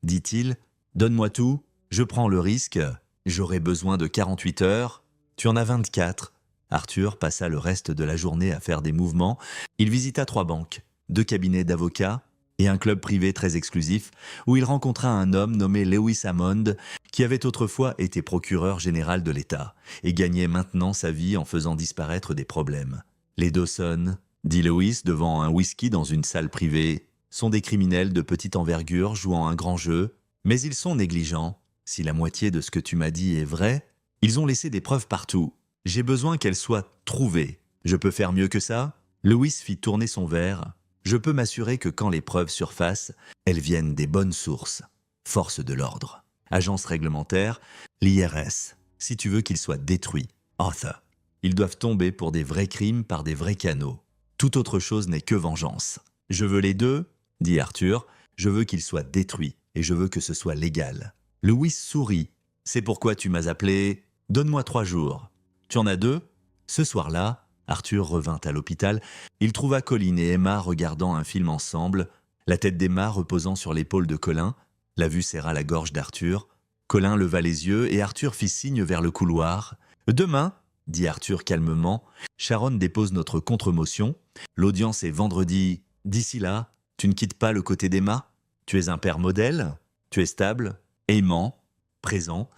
[SPEAKER 1] dit-il, donne-moi tout, je prends le risque, j'aurai besoin de 48 heures, tu en as 24. » Arthur passa le reste de la journée à faire des mouvements. Il visita 3 banques, 2 cabinets d'avocats et un club privé très exclusif où il rencontra un homme nommé Lewis Hammond qui avait autrefois été procureur général de l'État et gagnait maintenant sa vie en faisant disparaître des problèmes. Les Dawson, dit Lewis devant un whisky dans une salle privée, sont des criminels de petite envergure jouant un grand jeu, mais ils sont négligents. Si la moitié de ce que tu m'as dit est vrai, ils ont laissé des preuves partout. J'ai besoin qu'elles soient trouvées. Je peux faire mieux que ça? Lewis fit tourner son verre. Je peux m'assurer que quand les preuves surfacent, elles viennent des bonnes sources. Force de l'ordre. Agence réglementaire, l'IRS. Si tu veux qu'ils soient détruits. Arthur. Ils doivent tomber pour des vrais crimes par des vrais canaux. Toute autre chose n'est que vengeance. Je veux les deux, dit Arthur. Je veux qu'ils soient détruits et je veux que ce soit légal. Lewis sourit. C'est pourquoi tu m'as appelé. Donne-moi 3 jours. Tu en as 2? Ce soir-là, Arthur revint à l'hôpital. Il trouva Colin et Emma regardant un film ensemble, la tête d'Emma reposant sur l'épaule de Colin. La vue serra la gorge d'Arthur. Colin leva les yeux et Arthur fit signe vers le couloir. « Demain, dit Arthur calmement, Sharon dépose notre contre-motion. L'audience est vendredi. D'ici là, tu ne quittes pas le côté d'Emma? Tu es un père modèle? Tu es stable, aimant, présent.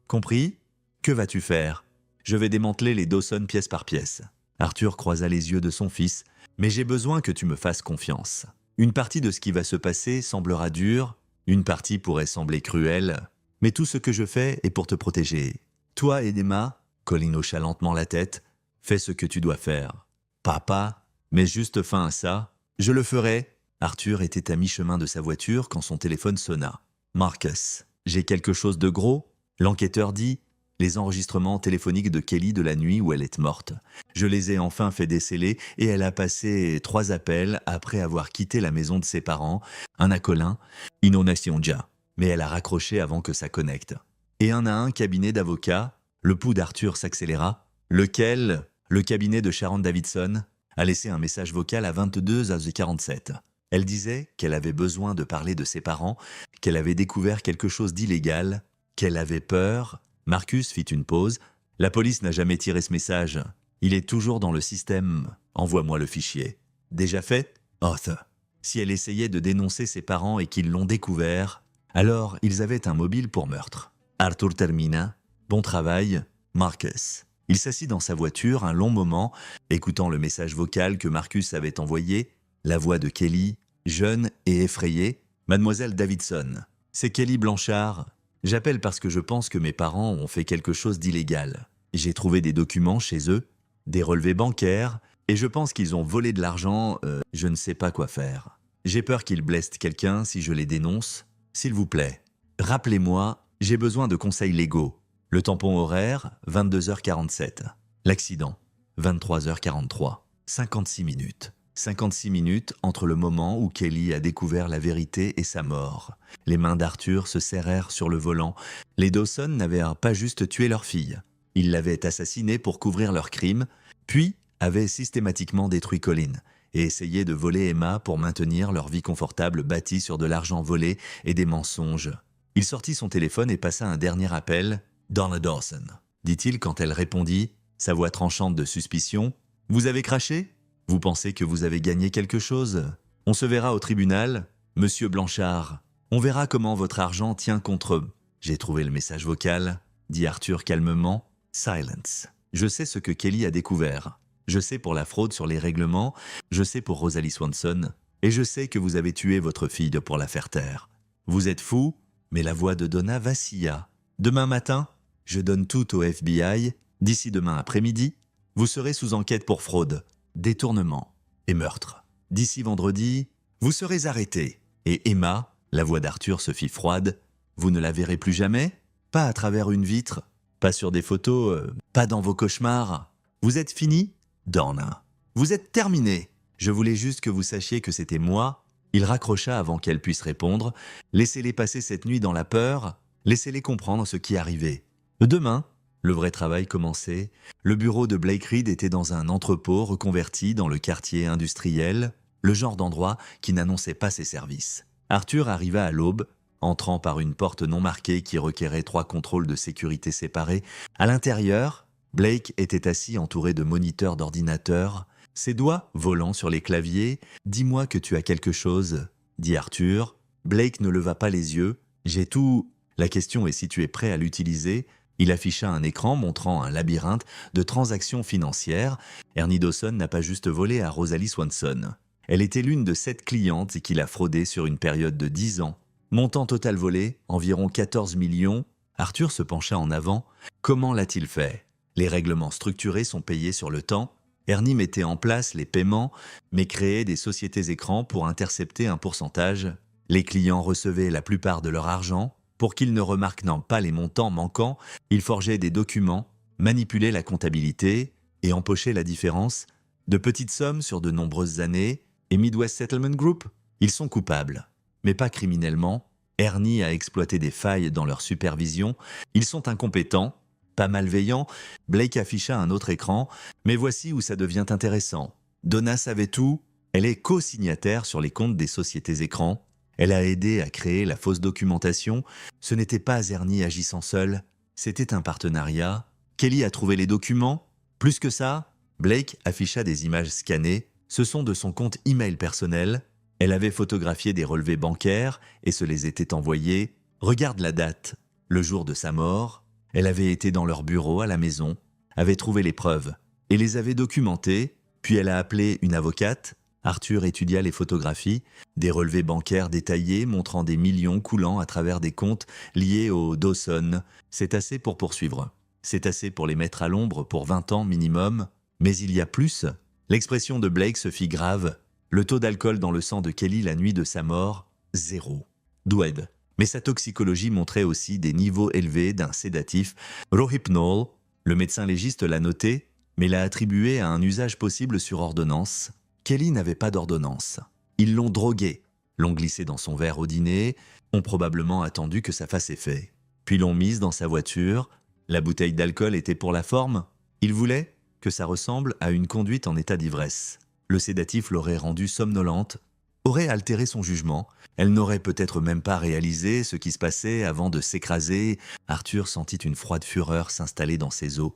[SPEAKER 1] Compris? Que vas-tu faire? Je vais démanteler les Dawson pièce par pièce. » Arthur croisa les yeux de son fils. « Mais j'ai besoin que tu me fasses confiance. Une partie de ce qui va se passer semblera dure, une partie pourrait sembler cruelle, mais tout ce que je fais est pour te protéger. Toi et Emma, Colin hocha lentement la tête, fais ce que tu dois faire. Papa, mets juste fin à ça. Je le ferai. » Arthur était à mi-chemin de sa voiture quand son téléphone sonna. « Marcus, j'ai quelque chose de gros ?» L'enquêteur dit. Les enregistrements téléphoniques de Kelly de la nuit où elle est morte. Je les ai enfin fait déceler et elle a passé 3 appels après avoir quitté la maison de ses parents, un à Colin, Inonation-ja, mais elle a raccroché avant que ça connecte. Et un à un cabinet d'avocats, le pouls d'Arthur s'accéléra. Lequel? Le cabinet de Sharon Davidson a laissé un message vocal à 22h47. Elle disait qu'elle avait besoin de parler de ses parents, qu'elle avait découvert quelque chose d'illégal, qu'elle avait peur. Marcus fit une pause. « La police n'a jamais tiré ce message. Il est toujours dans le système. Envoie-moi le fichier. » Déjà fait? Arthur. Si elle essayait de dénoncer ses parents et qu'ils l'ont découvert, alors ils avaient un mobile pour meurtre. Arthur termina. Bon travail, Marcus. Il s'assit dans sa voiture un long moment, écoutant le message vocal que Marcus avait envoyé, la voix de Kelly, jeune et effrayée. « Mademoiselle Davidson, c'est Kelly Blanchard. J'appelle parce que je pense que mes parents ont fait quelque chose d'illégal. J'ai trouvé des documents chez eux, des relevés bancaires, et je pense qu'ils ont volé de l'argent, je ne sais pas quoi faire. J'ai peur qu'ils blessent quelqu'un si je les dénonce. S'il vous plaît, rappelez-moi, j'ai besoin de conseils légaux. Le tampon horaire, 22h47. L'accident, 23h43. 56 minutes. 56 minutes entre le moment où Kelly a découvert la vérité et sa mort. Les mains d'Arthur se serrèrent sur le volant. Les Dawson n'avaient pas juste tué leur fille. Ils l'avaient assassinée pour couvrir leur crime, puis avaient systématiquement détruit Colin et essayé de voler Emma pour maintenir leur vie confortable bâtie sur de l'argent volé et des mensonges. Il sortit son téléphone et passa un dernier appel. « Donna Dawson », dit-il quand elle répondit, sa voix tranchante de suspicion. « Vous avez craché ? Vous pensez que vous avez gagné quelque chose ? On se verra au tribunal, monsieur Blanchard. On verra comment votre argent tient contre eux. J'ai trouvé le message vocal, dit Arthur calmement. Silence. Je sais ce que Kelly a découvert. Je sais pour la fraude sur les règlements, je sais pour Rosalie Swanson, et je sais que vous avez tué votre fille pour la faire taire. Vous êtes fou, mais la voix de Donna vacilla. Demain matin, je donne tout au FBI. D'ici demain après-midi, vous serez sous enquête pour fraude, détournement et meurtre. D'ici vendredi, vous serez arrêté. Et Emma, la voix d'Arthur se fit froide. Vous ne la verrez plus jamais? Pas à travers une vitre, pas sur des photos, pas dans vos cauchemars. Vous êtes fini, Donna. Vous êtes terminé. Je voulais juste que vous sachiez que c'était moi. Il raccrocha avant qu'elle puisse répondre. Laissez-les passer cette nuit dans la peur. Laissez-les comprendre ce qui arrivait. Demain, le vrai travail commençait. Le bureau de Blake Reed était dans un entrepôt reconverti dans le quartier industriel, le genre d'endroit qui n'annonçait pas ses services. Arthur arriva à l'aube, entrant par une porte non marquée qui requérait 3 contrôles de sécurité séparés. À l'intérieur, Blake était assis entouré de moniteurs d'ordinateurs, ses doigts volant sur les claviers. « Dis-moi que tu as quelque chose », dit Arthur. Blake ne leva pas les yeux. « J'ai tout… » La question est si tu es prêt à l'utiliser. Il afficha un écran montrant un labyrinthe de transactions financières. Ernie Dawson n'a pas juste volé à Rosalie Swanson. Elle était l'une de 7 clientes qu'il a fraudées sur une période de 10 ans. Montant total volé, environ 14 millions. Arthur se pencha en avant. Comment l'a-t-il fait? Les règlements structurés sont payés sur le temps. Ernie mettait en place les paiements, mais créait des sociétés écrans pour intercepter un pourcentage. Les clients recevaient la plupart de leur argent. Pour qu'ils ne remarquent pas les montants manquants, il forgeait des documents, manipulait la comptabilité et empochait la différence. De petites sommes sur de nombreuses années. Et Midwest Settlement Group, ils sont coupables. Mais pas criminellement. Ernie a exploité des failles dans leur supervision. Ils sont incompétents, pas malveillants. Blake afficha un autre écran. Mais voici où ça devient intéressant. Donna savait tout. Elle est co-signataire sur les comptes des sociétés écrans. Elle a aidé à créer la fausse documentation. Ce n'était pas Ernie agissant seul. C'était un partenariat. Kelly a trouvé les documents. Plus que ça, Blake afficha des images scannées. Ce sont de son compte email personnel. Elle avait photographié des relevés bancaires et se les était envoyés. Regarde la date, le jour de sa mort. Elle avait été dans leur bureau à la maison, avait trouvé les preuves et les avait documentées. Puis elle a appelé une avocate. Arthur étudia les photographies, des relevés bancaires détaillés montrant des millions coulant à travers des comptes liés aux Dawson. C'est assez pour poursuivre. C'est assez pour les mettre à l'ombre pour 20 ans minimum. Mais il y a plus. L'expression de Blake se fit grave. Le taux d'alcool dans le sang de Kelly la nuit de sa mort, 0. Doued. Mais sa toxicologie montrait aussi des niveaux élevés d'un sédatif, Rohypnol. Le médecin légiste l'a noté, mais l'a attribué à un usage possible sur ordonnance. Kelly n'avait pas d'ordonnance. Ils l'ont drogué, l'ont glissé dans son verre au dîner, ont probablement attendu que ça fasse effet. Puis l'ont mise dans sa voiture. La bouteille d'alcool était pour la forme. Ils voulaient que ça ressemble à une conduite en état d'ivresse. Le sédatif l'aurait rendue somnolente, aurait altéré son jugement. Elle n'aurait peut-être même pas réalisé ce qui se passait avant de s'écraser. Arthur sentit une froide fureur s'installer dans ses os.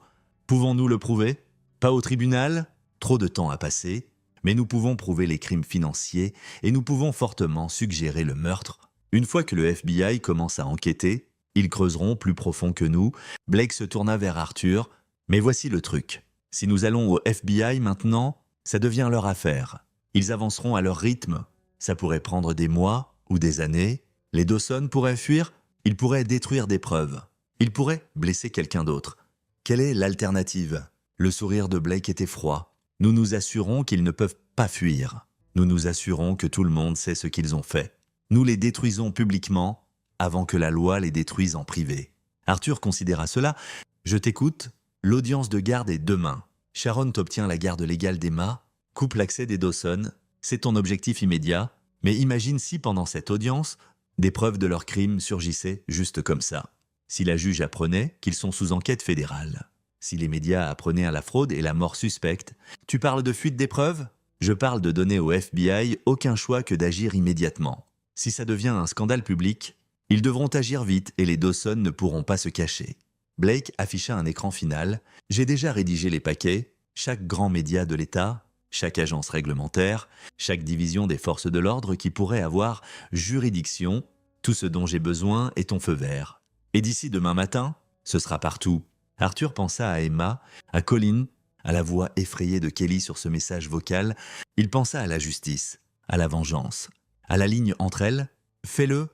[SPEAKER 1] Pouvons-nous le prouver? Pas au tribunal? Trop de temps a passé. Mais nous pouvons prouver les crimes financiers et nous pouvons fortement suggérer le meurtre. Une fois que le FBI commence à enquêter, ils creuseront plus profond que nous. Blake se tourna vers Arthur. Mais voici le truc. Si nous allons au FBI maintenant, ça devient leur affaire. Ils avanceront à leur rythme. Ça pourrait prendre des mois ou des années. Les Dawson pourraient fuir. Ils pourraient détruire des preuves. Ils pourraient blesser quelqu'un d'autre. Quelle est l'alternative? Le sourire de Blake était froid. Nous nous assurons qu'ils ne peuvent pas fuir. Nous nous assurons que tout le monde sait ce qu'ils ont fait. Nous les détruisons publiquement avant que la loi les détruise en privé. Arthur considéra cela. Je t'écoute. L'audience de garde est demain. Sharon t'obtient la garde légale d'Emma, coupe l'accès des Dawson. C'est ton objectif immédiat. Mais imagine si pendant cette audience, des preuves de leurs crimes surgissaient juste comme ça. Si la juge apprenait qu'ils sont sous enquête fédérale. Si les médias apprenaient à la fraude et la mort suspecte. Tu parles de fuite des preuves? Je parle de donner au FBI aucun choix que d'agir immédiatement. Si ça devient un scandale public, ils devront agir vite et les Dawson ne pourront pas se cacher. Blake afficha un écran final. J'ai déjà rédigé les paquets. Chaque grand média de l'État chaque agence réglementaire, chaque division des forces de l'ordre qui pourrait avoir juridiction. Tout ce dont j'ai besoin est ton feu vert. Et d'ici demain matin, ce sera partout. Arthur pensa à Emma, à Colin, à la voix effrayée de Kelly sur ce message vocal. Il pensa à la justice, à la vengeance, à la ligne entre elles. « Fais-le »,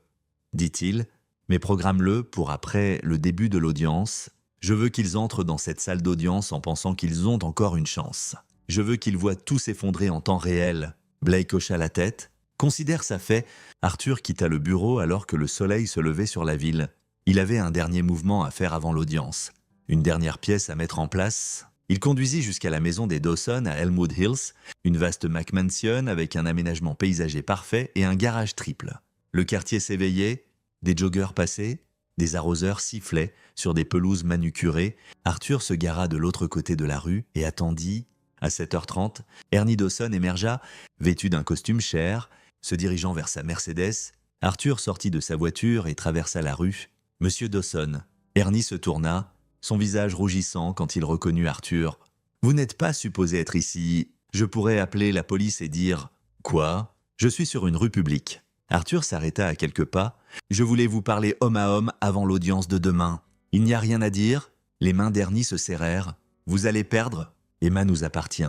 [SPEAKER 1] dit-il, « mais programme-le pour après le début de l'audience. Je veux qu'ils entrent dans cette salle d'audience en pensant qu'ils ont encore une chance. Je veux qu'ils voient tout s'effondrer en temps réel. » Blake hocha la tête. Considère ça fait. Arthur quitta le bureau alors que le soleil se levait sur la ville. Il avait un dernier mouvement à faire avant l'audience. Une dernière pièce à mettre en place. Il conduisit jusqu'à la maison des Dawson à Elmwood Hills, une vaste McMansion avec un aménagement paysager parfait et un garage triple. Le quartier s'éveillait, des joggeurs passaient, des arroseurs sifflaient sur des pelouses manucurées. Arthur se gara de l'autre côté de la rue et attendit. À 7h30, Ernie Dawson émergea, vêtu d'un costume cher, se dirigeant vers sa Mercedes. Arthur sortit de sa voiture et traversa la rue. « Monsieur Dawson ». Ernie se tourna, son visage rougissant quand il reconnut Arthur. « Vous n'êtes pas supposé être ici. Je pourrais appeler la police et dire… »« Quoi ? Je suis sur une rue publique. » Arthur s'arrêta à quelques pas. « Je voulais vous parler homme à homme avant l'audience de demain. Il n'y a rien à dire ?» Les mains d'Ernie se serrèrent. « Vous allez perdre ? Emma nous appartient.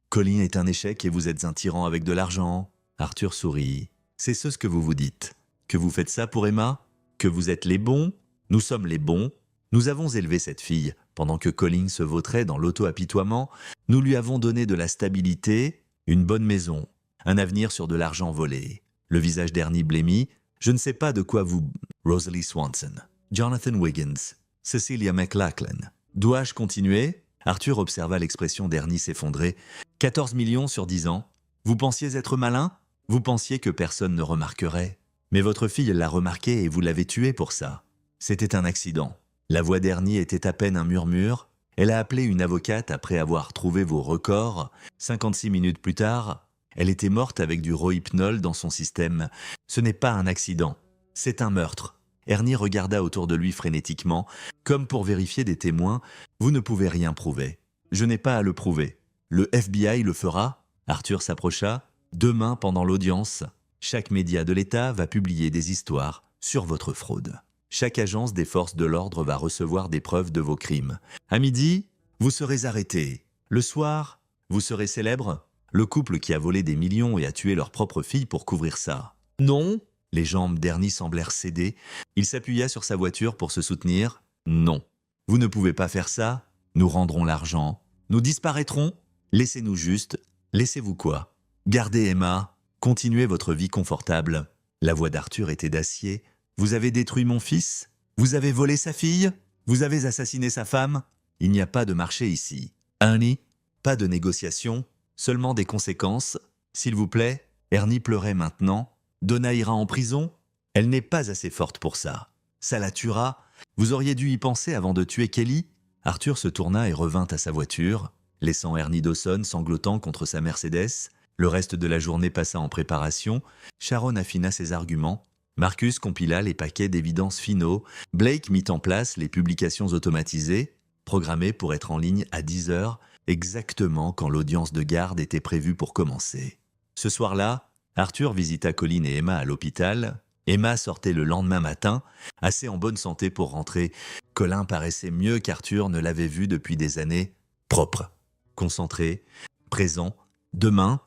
[SPEAKER 1] Colin est un échec et vous êtes un tyran avec de l'argent. » Arthur sourit. « C'est ce que vous vous dites. Que vous faites ça pour Emma ? Que vous êtes les bons ? Nous sommes les bons. Nous avons élevé cette fille. Pendant que Colin se vautrait dans l'auto-apitoiement, nous lui avons donné de la stabilité, une bonne maison, un avenir sur de l'argent volé. » Le visage d'Ernie blêmit. « Je ne sais pas de quoi vous… Rosalie Swanson, Jonathan Wiggins, Cecilia McLachlan. Dois-je continuer ?» Arthur observa l'expression d'Ernie s'effondrer. « 14 millions sur 10 ans. Vous pensiez être malin ? Vous pensiez que personne ne remarquerait. Mais votre fille l'a remarqué et vous l'avez tuée pour ça. C'était un accident. » La voix d'Ernie était à peine un murmure. Elle a appelé une avocate après avoir trouvé vos records. 56 minutes plus tard, elle était morte avec du Rohypnol dans son système. Ce n'est pas un accident. C'est un meurtre. Ernie regarda autour de lui frénétiquement, comme pour vérifier des témoins. Vous ne pouvez rien prouver. Je n'ai pas à le prouver. Le FBI le fera. Arthur s'approcha. Demain, pendant l'audience, chaque média de l'État va publier des histoires sur votre fraude. Chaque agence des forces de l'ordre va recevoir des preuves de vos crimes. À midi, vous serez arrêtés. Le soir, vous serez célèbre. Le couple qui a volé des millions et a tué leur propre fille pour couvrir ça. Non. Les jambes d'Ernie semblèrent céder. Il s'appuya sur sa voiture pour se soutenir. Non. Vous ne pouvez pas faire ça. Nous rendrons l'argent. Nous disparaîtrons. Laissez-nous juste. Laissez-vous quoi ? Gardez Emma. Continuez votre vie confortable. La voix d'Arthur était d'acier. Vous avez détruit mon fils ? Vous avez volé sa fille ? Vous avez assassiné sa femme ? Il n'y a pas de marché ici. Ernie, pas de négociation, seulement des conséquences. S'il vous plaît, Ernie pleurait maintenant. Donna ira en prison ? Elle n'est pas assez forte pour ça. Ça la tuera. Vous auriez dû y penser avant de tuer Kelly ? Arthur se tourna et revint à sa voiture, laissant Ernie Dawson sanglotant contre sa Mercedes. Le reste de la journée passa en préparation. Sharon affina ses arguments. Marcus compila les paquets d'évidence finaux. Blake mit en place les publications automatisées, programmées pour être en ligne à 10h, exactement quand l'audience de garde était prévue pour commencer. Ce soir-là, Arthur visita Colin et Emma à l'hôpital. Emma sortait le lendemain matin, assez en bonne santé pour rentrer. Colin paraissait mieux qu'Arthur ne l'avait vu depuis des années. Propre, concentré, présent. « Demain »,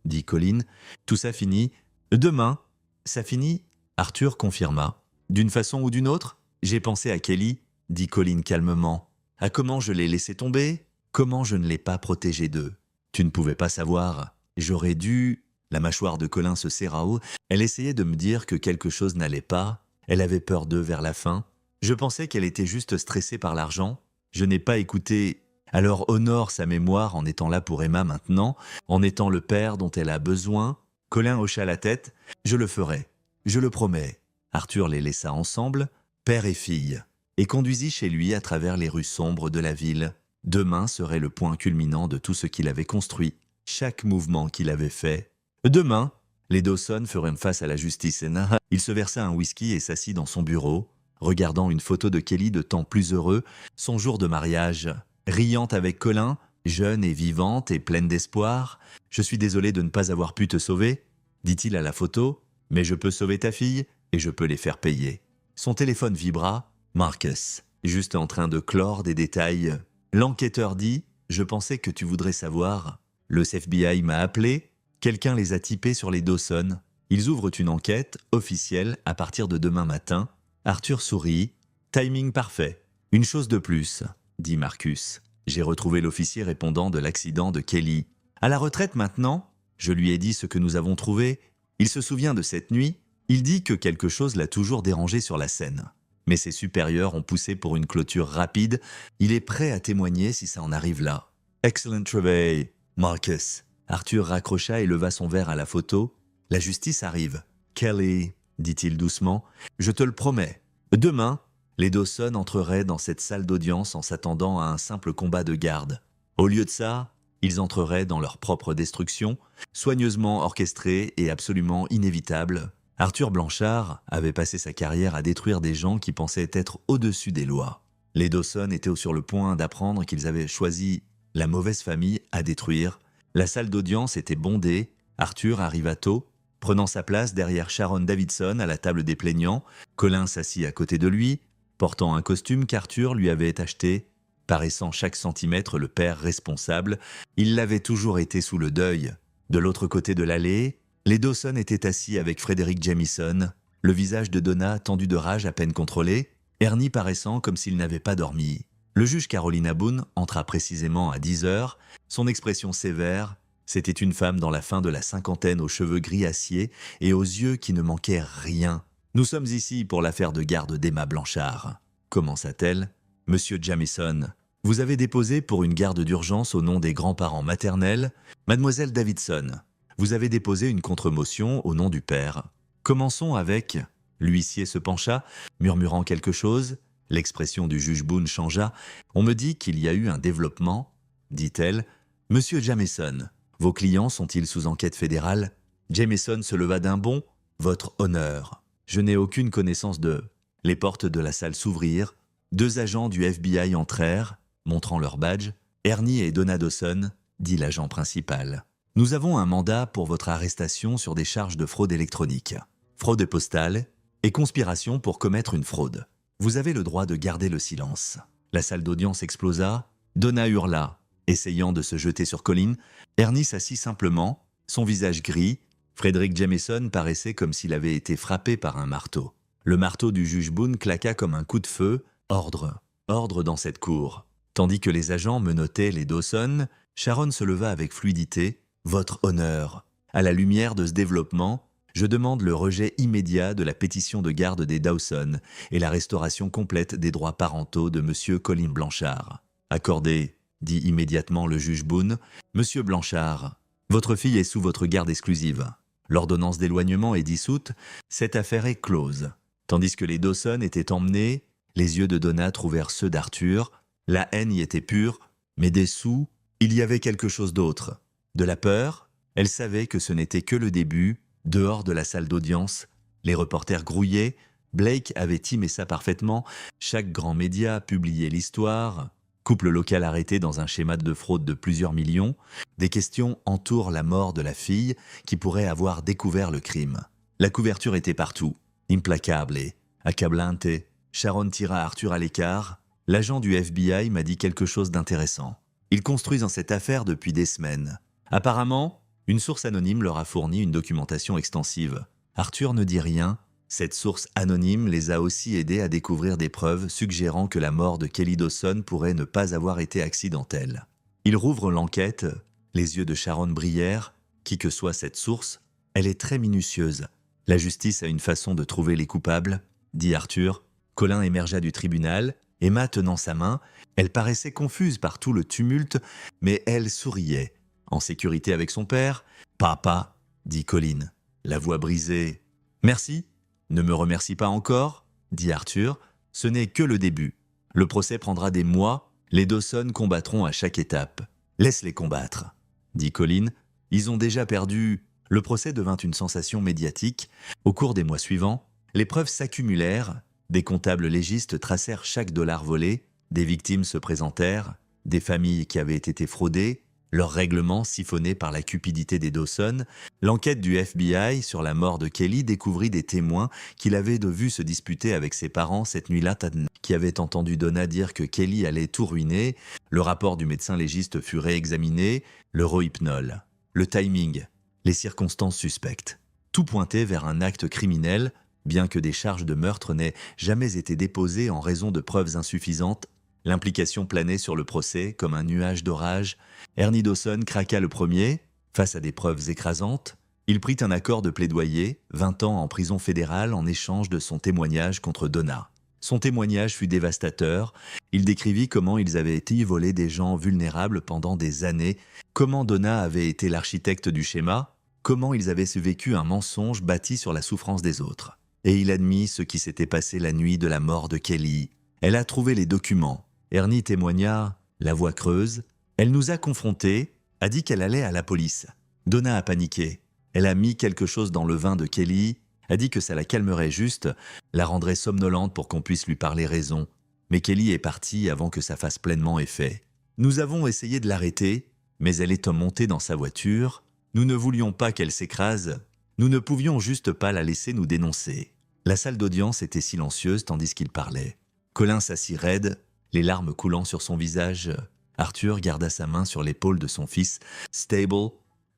[SPEAKER 1] dit Colin, « tout ça finit. »« Demain, ça finit ?» Arthur confirma. « D'une façon ou d'une autre ? J'ai pensé à Kelly, » dit Colin calmement. « À comment je l'ai laissé tomber ? Comment je ne l'ai pas protégé d'eux ? Tu ne pouvais pas savoir. J'aurais dû… » La mâchoire de Colin se serra haut. Elle essayait de me dire que quelque chose n'allait pas. Elle avait peur d'eux vers la fin. Je pensais qu'elle était juste stressée par l'argent. Je n'ai pas écouté. Alors honore sa mémoire en étant là pour Emma maintenant, en étant le père dont elle a besoin. Colin hocha la tête. Je le ferai. Je le promets. Arthur les laissa ensemble, père et fille, et conduisit chez lui à travers les rues sombres de la ville. Demain serait le point culminant de tout ce qu'il avait construit, chaque mouvement qu'il avait fait. Demain, les Dawson feraient face à la justice. Il se versa un whisky et s'assit dans son bureau, regardant une photo de Kelly de temps plus heureux, son jour de mariage. Riant avec Colin, jeune et vivante et pleine d'espoir. « Je suis désolé de ne pas avoir pu te sauver, dit-il à la photo, mais je peux sauver ta fille et je peux les faire payer. » Son téléphone vibra. Marcus, juste en train de clore des détails. L'enquêteur dit « Je pensais que tu voudrais savoir. Le FBI m'a appelé. Quelqu'un les a typés sur les Dawson. Ils ouvrent une enquête officielle à partir de demain matin. » Arthur sourit. « Timing parfait. Une chose de plus, » dit Marcus. « J'ai retrouvé l'officier répondant de l'accident de Kelly. À la retraite maintenant, je lui ai dit ce que nous avons trouvé. Il se souvient de cette nuit. Il dit que quelque chose l'a toujours dérangé sur la scène. Mais ses supérieurs ont poussé pour une clôture rapide. Il est prêt à témoigner si ça en arrive là. »« Excellent travail, Marcus. » Arthur raccrocha et leva son verre à la photo. « La justice arrive. »« Kelly, » dit-il doucement, « je te le promets. Demain, les Dawson entreraient dans cette salle d'audience en s'attendant à un simple combat de garde. Au lieu de ça, ils entreraient dans leur propre destruction, soigneusement orchestrée et absolument inévitable. » Arthur Blanchard avait passé sa carrière à détruire des gens qui pensaient être au-dessus des lois. Les Dawson étaient sur le point d'apprendre qu'ils avaient choisi la mauvaise famille à détruire. La salle d'audience était bondée. Arthur arriva tôt, prenant sa place derrière Sharon Davidson à la table des plaignants. Colin s'assit à côté de lui, portant un costume qu'Arthur lui avait acheté. Paraissant chaque centimètre le père responsable, il l'avait toujours été sous le deuil. De l'autre côté de l'allée, les Dawson étaient assis avec Frederick Jamison, le visage de Donna tendu de rage à peine contrôlé, Ernie paraissant comme s'il n'avait pas dormi. Le juge Carolina Boone entra précisément à 10 heures, son expression sévère. C'était une femme dans la fin de la cinquantaine aux cheveux gris acier et aux yeux qui ne manquaient rien. « Nous sommes ici pour l'affaire de garde d'Emma Blanchard. » commença-t-elle. « Monsieur Jamison, vous avez déposé pour une garde d'urgence au nom des grands-parents maternels, Mademoiselle Davidson. Vous avez déposé une contre-motion au nom du père. Commençons avec... » L'huissier se pencha, murmurant quelque chose. L'expression du juge Boone changea. « On me dit qu'il y a eu un développement, » dit-elle. « Monsieur Jamison, vos clients sont-ils sous enquête fédérale ?» Jamison se leva d'un bond. « Votre honneur. Je n'ai aucune connaissance de... » Les portes de la salle s'ouvrirent. 2 agents du FBI entrèrent, montrant leur badge. « Ernie et Donna Dawson, » dit l'agent principal. « Nous avons un mandat pour votre arrestation sur des charges de fraude électronique, fraude postale et conspiration pour commettre une fraude. Vous avez le droit de garder le silence. » La salle d'audience explosa. Donna hurla, essayant de se jeter sur Colin. Ernie s'assit simplement, son visage gris. Frederick Jamison paraissait comme s'il avait été frappé par un marteau. Le marteau du juge Boone claqua comme un coup de feu. Ordre, ordre dans cette cour. Tandis que les agents menottaient les Dawson, Sharon se leva avec fluidité. « Votre honneur. À la lumière de ce développement, je demande le rejet immédiat de la pétition de garde des Dawson et la restauration complète des droits parentaux de M. Colin Blanchard. »« Accordé, » dit immédiatement le juge Boone. « Monsieur Blanchard, votre fille est sous votre garde exclusive. L'ordonnance d'éloignement est dissoute, cette affaire est close. » Tandis que les Dawson étaient emmenés, les yeux de Donna trouvèrent ceux d'Arthur. La haine y était pure, mais dessous, il y avait quelque chose d'autre. De la peur, elle savait que ce n'était que le début. Dehors de la salle d'audience, les reporters grouillaient. Blake avait timé ça parfaitement. Chaque grand média publiait l'histoire. Couple local arrêté dans un schéma de fraude de plusieurs millions. Des questions entourent la mort de la fille qui pourrait avoir découvert le crime. La couverture était partout. Implacable et accablante. Sharon tira Arthur à l'écart. L'agent du FBI m'a dit quelque chose d'intéressant. Ils construisent en cette affaire depuis des semaines. Apparemment, une source anonyme leur a fourni une documentation extensive. Arthur ne dit rien. Cette source anonyme les a aussi aidés à découvrir des preuves suggérant que la mort de Kelly Dawson pourrait ne pas avoir été accidentelle. Il rouvre l'enquête. Les yeux de Sharon brillèrent. Qui que soit cette source, elle est très minutieuse. La justice a une façon de trouver les coupables, dit Arthur. Colin émergea du tribunal, Emma tenant sa main. Elle paraissait confuse par tout le tumulte, mais elle souriait. En sécurité avec son père. « Papa, » dit Colin, la voix brisée. « Merci, ne me remercie pas encore, » dit Arthur. « Ce n'est que le début. Le procès prendra des mois. Les Dawson combattront à chaque étape. Laisse-les combattre, » dit Colin. « Ils ont déjà perdu. » Le procès devint une sensation médiatique. Au cours des mois suivants, les preuves s'accumulèrent. Des comptables légistes tracèrent chaque dollar volé. Des victimes se présentèrent. des familles qui avaient été fraudées, leurs règlements siphonnés par la cupidité des Dawson. L'enquête du FBI sur la mort de Kelly découvrit des témoins qu'il avait vu se disputer avec ses parents cette nuit-là, qui avaient entendu Donna dire que Kelly allait tout ruiner. Le rapport du médecin légiste fut réexaminé, le rohypnol, le timing, les circonstances suspectes. Tout pointait vers un acte criminel, bien que des charges de meurtre n'aient jamais été déposées en raison de preuves insuffisantes. L'implication planait sur le procès comme un nuage d'orage. Ernie Dawson craqua le premier, face à des preuves écrasantes. Il prit un accord de plaidoyer, 20 ans en prison fédérale en échange de son témoignage contre Donna. Son témoignage fut dévastateur. Il décrivit comment ils avaient été volés des gens vulnérables pendant des années, comment Donna avait été l'architecte du schéma, comment ils avaient vécu un mensonge bâti sur la souffrance des autres. Et il admit ce qui s'était passé la nuit de la mort de Kelly. Elle a trouvé les documents. Ernie témoigna, la voix creuse. Elle nous a confrontés, a dit qu'elle allait à la police. Donna a paniqué. Elle a mis quelque chose dans le vin de Kelly, a dit que ça la calmerait juste, la rendrait somnolente pour qu'on puisse lui parler raison. Mais Kelly est partie avant que ça fasse pleinement effet. Nous avons essayé de l'arrêter, mais elle est montée dans sa voiture. Nous ne voulions pas qu'elle s'écrase. Nous ne pouvions juste pas la laisser nous dénoncer. La salle d'audience était silencieuse tandis qu'il parlait. Colin s'assit raide, les larmes coulant sur son visage. Arthur garda sa main sur l'épaule de son fils, Stable,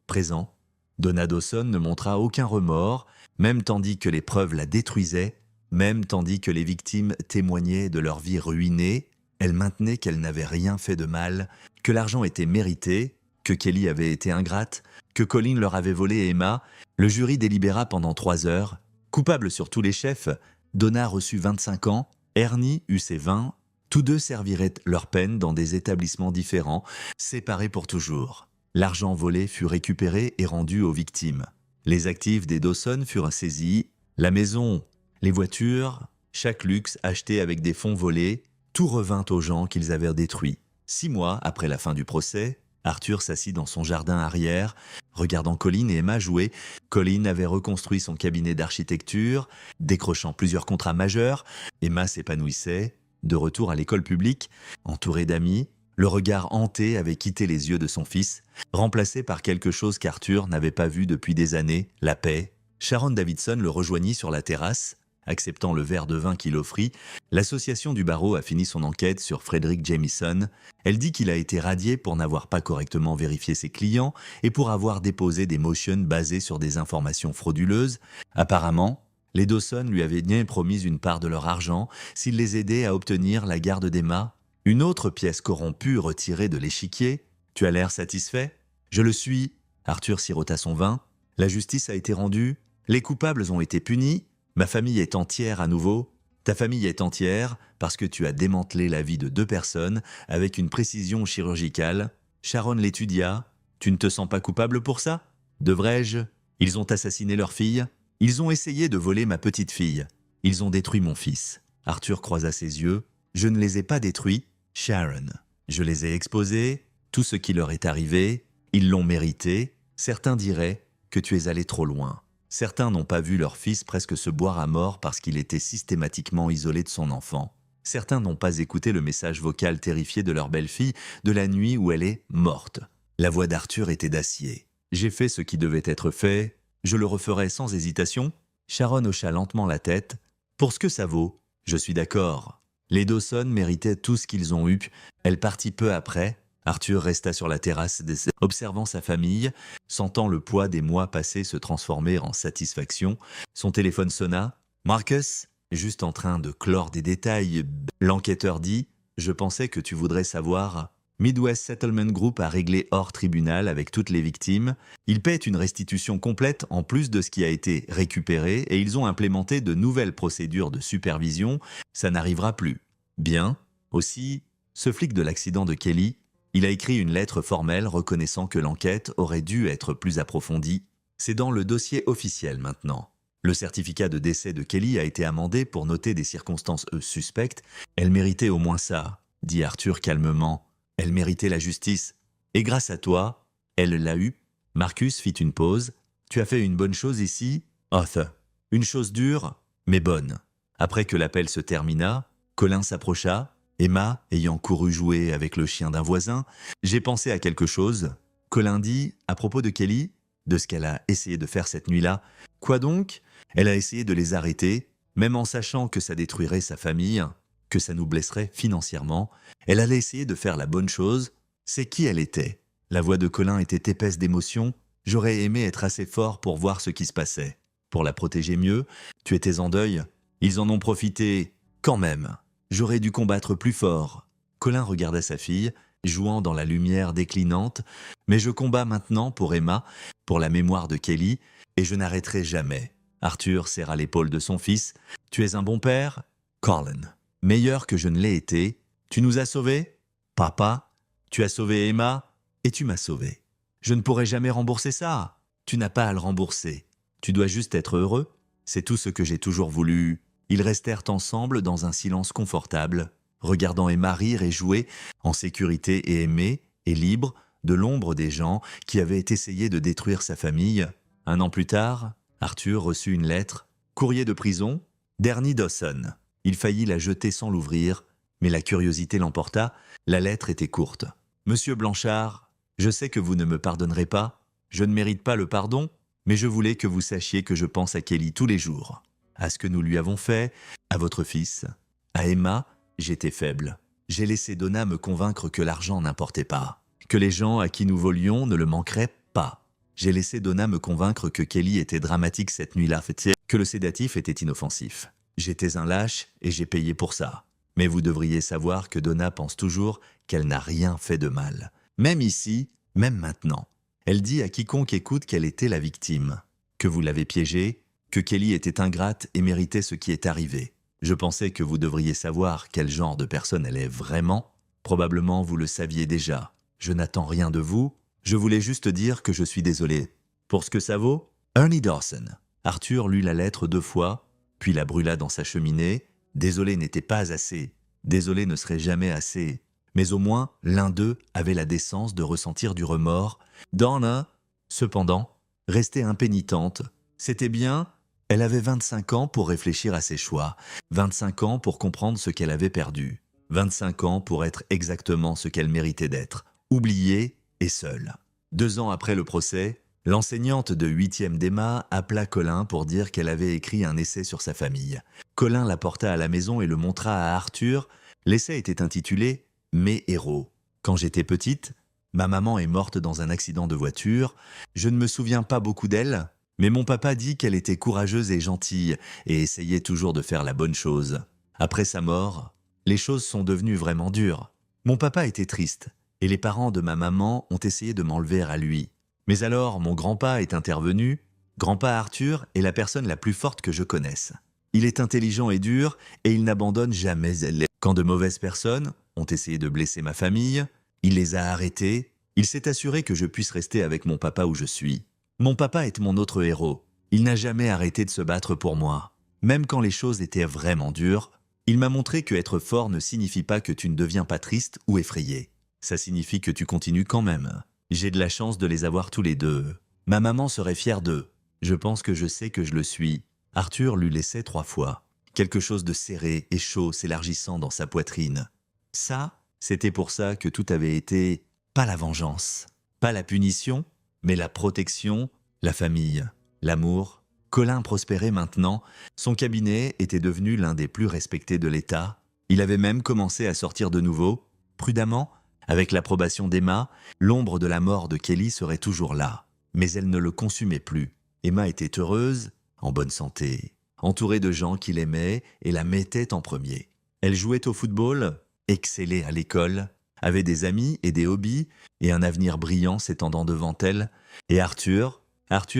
[SPEAKER 1] présent. Donna Dawson ne montra aucun remords, même tandis que les preuves la détruisaient, même tandis que les victimes témoignaient de leur vie ruinée. Elle maintenait qu'elle n'avait rien fait de mal, que l'argent était mérité, que Kelly avait été ingrate, que Colin leur avait volé Emma. Le jury délibéra pendant 3 heures. Coupable sur tous les chefs, Donna reçut 25 ans, Ernie eut ses 20. Tous deux serviraient leur peine dans des établissements différents, séparés pour toujours. L'argent volé fut récupéré et rendu aux victimes. Les actifs des Dawson furent saisis. La maison, les voitures, chaque luxe acheté avec des fonds volés, tout revint aux gens qu'ils avaient détruits. 6 mois après la fin du procès, Arthur s'assit dans son jardin arrière, regardant Colin et Emma jouer. Colin avait reconstruit son cabinet d'architecture, décrochant plusieurs contrats majeurs. Emma s'épanouissait. De retour à l'école publique, entourée d'amis, le regard hanté avait quitté les yeux de son fils, remplacé par quelque chose qu'Arthur n'avait pas vu depuis des années, la paix. Sharon Davidson le rejoignit sur la terrasse. Acceptant le verre de vin qu'il offrit, l'association du barreau a fini son enquête sur Frederick Jamison. Elle dit qu'il a été radié pour n'avoir pas correctement vérifié ses clients et pour avoir déposé des motions basées sur des informations frauduleuses. Apparemment, les Dawson lui avaient bien promis une part de leur argent s'il les aidait à obtenir la garde d'Emma. Une autre pièce corrompue retirée de l'échiquier. Tu as l'air satisfait ? Je le suis. Arthur sirota son vin. La justice a été rendue. Les coupables ont été punis. Ma famille est entière à nouveau. Ta famille est entière parce que tu as démantelé la vie de 2 personnes avec une précision chirurgicale. Sharon l'étudia. Tu ne te sens pas coupable pour ça ? Devrais-je ? Ils ont assassiné leur fille. Ils ont essayé de voler ma petite fille. Ils ont détruit mon fils. Arthur croisa ses yeux. Je ne les ai pas détruits, Sharon. Je les ai exposés. Tout ce qui leur est arrivé, ils l'ont mérité. Certains diraient que tu es allé trop loin. Certains n'ont pas vu leur fils presque se boire à mort parce qu'il était systématiquement isolé de son enfant. Certains n'ont pas écouté le message vocal terrifié de leur belle-fille de la nuit où elle est morte. La voix d'Arthur était d'acier. J'ai fait ce qui devait être fait. Je le referai sans hésitation. Sharon hocha lentement la tête. Pour ce que ça vaut, je suis d'accord. Les Dawson méritaient tout ce qu'ils ont eu. Elle partit peu après. Arthur resta sur la terrasse, observant sa famille, sentant le poids des mois passés se transformer en satisfaction. Son téléphone sonna. « Marcus ?» Juste en train de clore des détails, l'enquêteur dit « Je pensais que tu voudrais savoir. Midwest Settlement Group a réglé hors tribunal avec toutes les victimes. Ils paient une restitution complète en plus de ce qui a été récupéré et ils ont implémenté de nouvelles procédures de supervision. Ça n'arrivera plus. Bien. Aussi, ce flic de l'accident de Kelly, il a écrit une lettre formelle reconnaissant que l'enquête aurait dû être plus approfondie. C'est dans le dossier officiel maintenant. Le certificat de décès de Kelly a été amendé pour noter des circonstances suspectes. Elle méritait au moins ça, dit Arthur calmement. Elle méritait la justice. Et grâce à toi, elle l'a eue. Marcus fit une pause. Tu as fait une bonne chose ici, Arthur. Une chose dure, mais bonne. Après que l'appel se termina, Colin s'approcha. Emma ayant couru jouer avec le chien d'un voisin, j'ai pensé à quelque chose. Colin dit, à propos de Kelly, de ce qu'elle a essayé de faire cette nuit-là. Quoi donc? Elle a essayé de les arrêter, même en sachant que ça détruirait sa famille, que ça nous blesserait financièrement. Elle allait essayer de faire la bonne chose. C'est qui elle était? La voix de Colin était épaisse d'émotion. J'aurais aimé être assez fort pour voir ce qui se passait. Pour la protéger mieux, tu étais en deuil. Ils en ont profité quand même. J'aurais dû combattre plus fort. Colin regarda sa fille, jouant dans la lumière déclinante. Mais je combats maintenant pour Emma, pour la mémoire de Kelly, et je n'arrêterai jamais. Arthur serra l'épaule de son fils. Tu es un bon père? Colin. Meilleur que je ne l'ai été. Tu nous as sauvés? Papa. Tu as sauvé Emma, et tu m'as sauvé. Je ne pourrai jamais rembourser ça. Tu n'as pas à le rembourser. Tu dois juste être heureux. C'est tout ce que j'ai toujours voulu. Ils restèrent ensemble dans un silence confortable, regardant Emma rire et jouer, en sécurité et aimée, et libre, de l'ombre des gens qui avaient essayé de détruire sa famille. 1 an plus tard, Arthur reçut une lettre, courrier de prison, d'Ernie Dawson. Il faillit la jeter sans l'ouvrir, mais la curiosité l'emporta, la lettre était courte. « Monsieur Blanchard, je sais que vous ne me pardonnerez pas, je ne mérite pas le pardon, mais je voulais que vous sachiez que je pense à Kelly tous les jours. À ce que nous lui avons fait, à votre fils, à Emma, j'étais faible. J'ai laissé Donna me convaincre que l'argent n'importait pas, que les gens à qui nous volions ne le manqueraient pas. J'ai laissé Donna me convaincre que Kelly était dramatique cette nuit-là, que le sédatif était inoffensif. J'étais un lâche et j'ai payé pour ça. Mais vous devriez savoir que Donna pense toujours qu'elle n'a rien fait de mal. Même ici, même maintenant. Elle dit à quiconque écoute qu'elle était la victime, que vous l'avez piégée, que Kelly était ingrate et méritait ce qui est arrivé. Je pensais que vous devriez savoir quel genre de personne elle est vraiment. Probablement vous le saviez déjà. Je n'attends rien de vous. Je voulais juste dire que je suis désolé. Pour ce que ça vaut, Ernie Dawson. Arthur lut la lettre 2 fois, puis la brûla dans sa cheminée. Désolé n'était pas assez. Désolé ne serait jamais assez. Mais au moins, l'un d'eux avait la décence de ressentir du remords. Donna, cependant, restait impénitente. C'était bien, elle avait 25 ans pour réfléchir à ses choix, 25 ans pour comprendre ce qu'elle avait perdu, 25 ans pour être exactement ce qu'elle méritait d'être, oubliée et seule. 2 ans après le procès, l'enseignante de 8e d'Emma appela Colin pour dire qu'elle avait écrit un essai sur sa famille. Colin l'apporta à la maison et le montra à Arthur. L'essai était intitulé « Mes héros ». Quand j'étais petite, ma maman est morte dans un accident de voiture. Je ne me souviens pas beaucoup d'elle, mais mon papa dit qu'elle était courageuse et gentille et essayait toujours de faire la bonne chose. Après sa mort, les choses sont devenues vraiment dures. Mon papa était triste et les parents de ma maman ont essayé de m'enlever à lui. Mais alors, mon grand-pa est intervenu. Grand-pa Arthur est la personne la plus forte que je connaisse. Il est intelligent et dur et il n'abandonne jamais les. Quand de mauvaises personnes ont essayé de blesser ma famille, il les a arrêtés. Il s'est assuré que je puisse rester avec mon papa où je suis. Mon papa est mon autre héros. Il n'a jamais arrêté de se battre pour moi. Même quand les choses étaient vraiment dures, il m'a montré que être fort ne signifie pas que tu ne deviens pas triste ou effrayé. Ça signifie que tu continues quand même. J'ai de la chance de les avoir tous les deux. Ma maman serait fière d'eux. Je pense que je sais que je le suis. Arthur lui laissait 3 fois. Quelque chose de serré et chaud s'élargissant dans sa poitrine. Ça, c'était pour ça que tout avait été, pas la vengeance, pas la punition, mais la protection, la famille, l'amour. Colin prospérait maintenant. Son cabinet était devenu l'un des plus respectés de l'État. Il avait même commencé à sortir de nouveau, prudemment. Avec l'approbation d'Emma, l'ombre de la mort de Kelly serait toujours là. Mais elle ne le consumait plus. Emma était heureuse, en bonne santé, entourée de gens qui l'aimaient et la mettaient en premier. Elle jouait au football, excellait à l'école, avait des amis et des hobbies, et un avenir brillant s'étendant devant elle. Et Arthur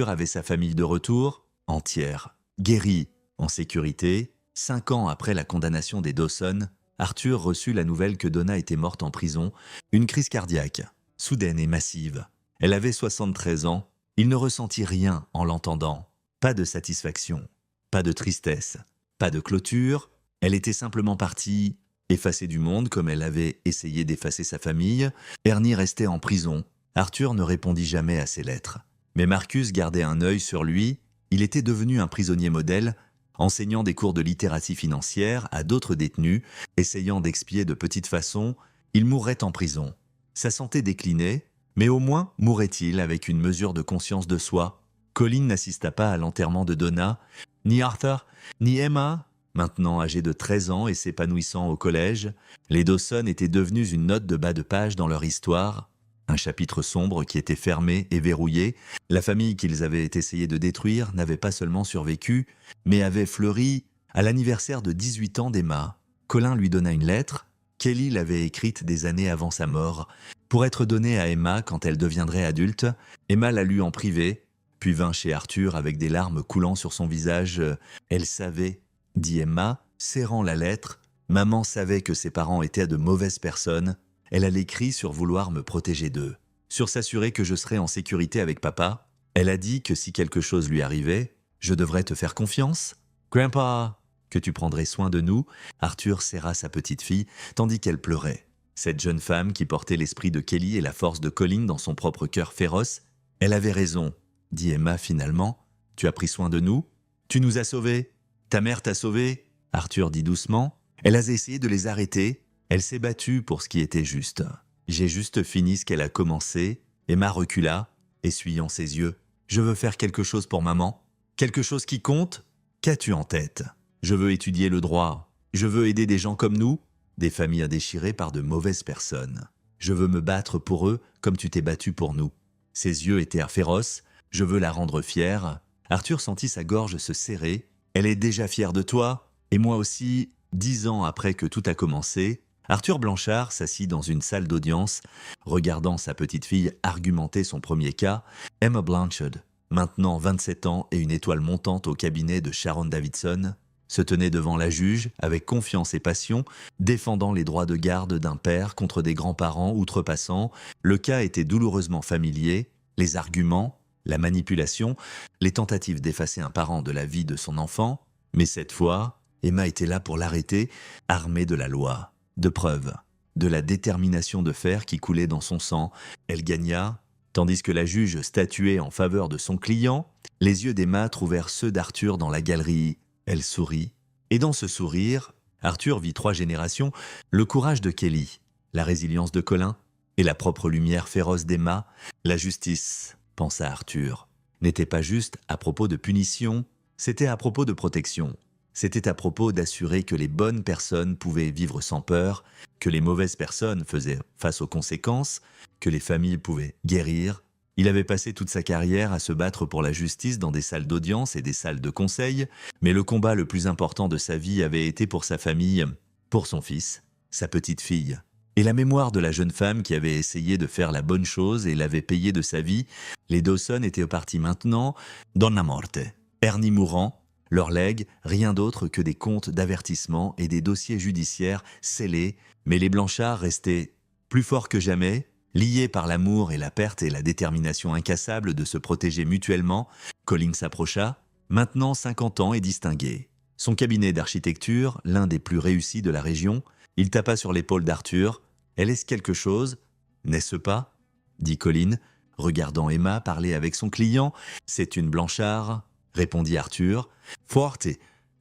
[SPEAKER 1] avait sa famille de retour, entière, guérie, en sécurité. 5 ans après la condamnation des Dawson, Arthur reçut la nouvelle que Donna était morte en prison, une crise cardiaque, soudaine et massive. Elle avait 73 ans, il ne ressentit rien en l'entendant. Pas de satisfaction, pas de tristesse, pas de clôture. Elle était simplement partie, effacée du monde comme elle avait essayé d'effacer sa famille. Ernie restait en prison. Arthur ne répondit jamais à ses lettres. Mais Marcus gardait un œil sur lui. Il était devenu un prisonnier modèle, enseignant des cours de littératie financière à d'autres détenus, essayant d'expier de petites façons, il mourrait en prison. Sa santé déclinait, mais au moins mourrait-il avec une mesure de conscience de soi. Colin n'assista pas à l'enterrement de Donna, ni Arthur, ni Emma, maintenant âgés de 13 ans et s'épanouissant au collège. Les Dawson étaient devenus une note de bas de page dans leur histoire, un chapitre sombre qui était fermé et verrouillé. La famille qu'ils avaient essayé de détruire n'avait pas seulement survécu, mais avait fleuri à l'anniversaire de 18 ans d'Emma. Colin lui donna une lettre. Kelly l'avait écrite des années avant sa mort, pour être donnée à Emma quand elle deviendrait adulte. Emma la lut en privé, puis vint chez Arthur avec des larmes coulant sur son visage. « Elle savait », dit Emma, serrant la lettre. « Maman savait que ses parents étaient de mauvaises personnes. Elle a écrit sur vouloir me protéger d'eux, sur s'assurer que je serais en sécurité avec papa. Elle a dit que si quelque chose lui arrivait, je devrais te faire confiance. Grandpa, que tu prendrais soin de nous. » Arthur serra sa petite fille, tandis qu'elle pleurait. Cette jeune femme qui portait l'esprit de Kelly et la force de Colin dans son propre cœur féroce. « Elle avait raison, » dit Emma finalement. « Tu as pris soin de nous. Tu nous as sauvés. Ta mère t'a sauvé. » Arthur dit doucement. « Elle a essayé de les arrêter. Elle s'est battue pour ce qui était juste. J'ai juste fini ce qu'elle a commencé. » Emma recula, essuyant ses yeux. « Je veux faire quelque chose pour maman. Quelque chose qui compte. Qu'as-tu en tête ? Je veux étudier le droit. Je veux aider des gens comme nous, des familles déchirées par de mauvaises personnes. Je veux me battre pour eux comme tu t'es battu pour nous. » Ses yeux étaient féroces. « Je veux la rendre fière. » Arthur sentit sa gorge se serrer. « Elle est déjà fière de toi, et moi aussi, 10 ans après que tout a commencé. » Arthur Blanchard s'assit dans une salle d'audience, regardant sa petite fille argumenter son premier cas. Emma Blanchard, maintenant 27 ans et une étoile montante au cabinet de Sharon Davidson, se tenait devant la juge avec confiance et passion, défendant les droits de garde d'un père contre des grands-parents outrepassants. Le cas était douloureusement familier. Les arguments, la manipulation, les tentatives d'effacer un parent de la vie de son enfant. Mais cette fois, Emma était là pour l'arrêter, armée de la loi, de preuves, de la détermination de fer qui coulait dans son sang. Elle gagna, tandis que la juge statuait en faveur de son client. Les yeux d'Emma trouvèrent ceux d'Arthur dans la galerie. Elle sourit, et dans ce sourire, Arthur vit 3 générations, le courage de Kelly, la résilience de Colin et la propre lumière féroce d'Emma. La justice, pensa Arthur, n'était pas juste à propos de punition, c'était à propos de protection. C'était à propos d'assurer que les bonnes personnes pouvaient vivre sans peur, que les mauvaises personnes faisaient face aux conséquences, que les familles pouvaient guérir. Il avait passé toute sa carrière à se battre pour la justice dans des salles d'audience et des salles de conseil, mais le combat le plus important de sa vie avait été pour sa famille, pour son fils, sa petite fille, et la mémoire de la jeune femme qui avait essayé de faire la bonne chose et l'avait payée de sa vie. Les Dawson étaient partis maintenant, Donna Morte, Ernie mourant, leur legs, rien d'autre que des comptes d'avertissement et des dossiers judiciaires scellés, mais les Blanchard restaient plus forts que jamais, liés par l'amour et la perte et la détermination incassable de se protéger mutuellement. Colin s'approcha, maintenant 50 ans et distingué. Son cabinet d'architecture, l'un des plus réussis de la région, il tapa sur l'épaule d'Arthur. « Elle est quelque chose, n'est-ce pas ?» dit Colin, regardant Emma parler avec son client. « C'est une Blanchard », répondit Arthur, « forte,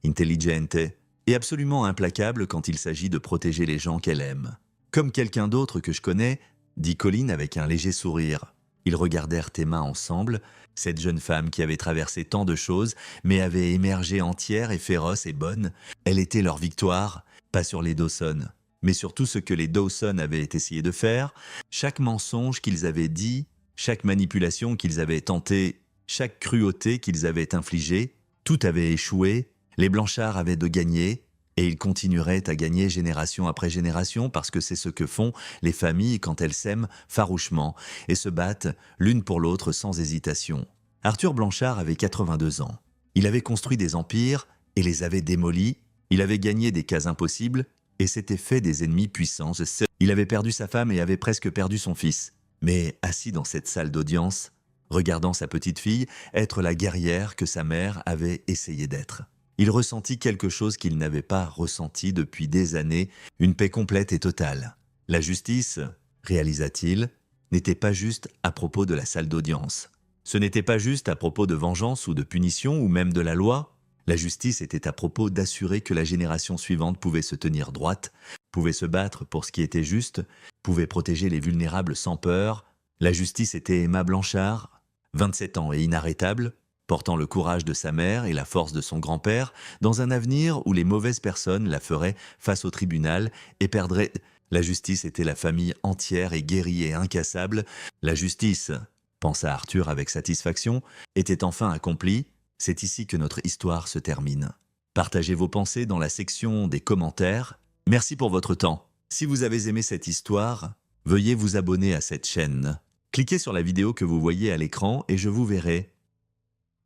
[SPEAKER 1] intelligente et absolument implacable quand il s'agit de protéger les gens qu'elle aime. Comme quelqu'un d'autre que je connais, » dit Colin avec un léger sourire. Ils regardèrent Emma ensemble, cette jeune femme qui avait traversé tant de choses, mais avait émergé entière et féroce et bonne. Elle était leur victoire, pas sur les Dawson, mais sur tout ce que les Dawson avaient essayé de faire, chaque mensonge qu'ils avaient dit, chaque manipulation qu'ils avaient tentée, chaque cruauté qu'ils avaient infligée. Tout avait échoué, les Blanchard avaient de gagner, et ils continueraient à gagner génération après génération parce que c'est ce que font les familles quand elles s'aiment farouchement et se battent l'une pour l'autre sans hésitation. Arthur Blanchard avait 82 ans. Il avait construit des empires et les avait démolis. Il avait gagné des cas impossibles et s'était fait des ennemis puissants. Il avait perdu sa femme et avait presque perdu son fils. Mais assis dans cette salle d'audience, regardant sa petite fille être la guerrière que sa mère avait essayé d'être, il ressentit quelque chose qu'il n'avait pas ressenti depuis des années, une paix complète et totale. La justice, réalisa-t-il, n'était pas juste à propos de la salle d'audience. Ce n'était pas juste à propos de vengeance ou de punition ou même de la loi. La justice était à propos d'assurer que la génération suivante pouvait se tenir droite, pouvait se battre pour ce qui était juste, pouvait protéger les vulnérables sans peur. La justice était Emma Blanchard, 27 ans et inarrêtable, portant le courage de sa mère et la force de son grand-père, dans un avenir où les mauvaises personnes la feraient face au tribunal et perdraient. La justice était la famille entière et guérie et incassable. La justice, pensa Arthur avec satisfaction, était enfin accomplie. C'est ici que notre histoire se termine. Partagez vos pensées dans la section des commentaires. Merci pour votre temps. Si vous avez aimé cette histoire, veuillez vous abonner à cette chaîne. Cliquez sur la vidéo que vous voyez à l'écran et je vous verrai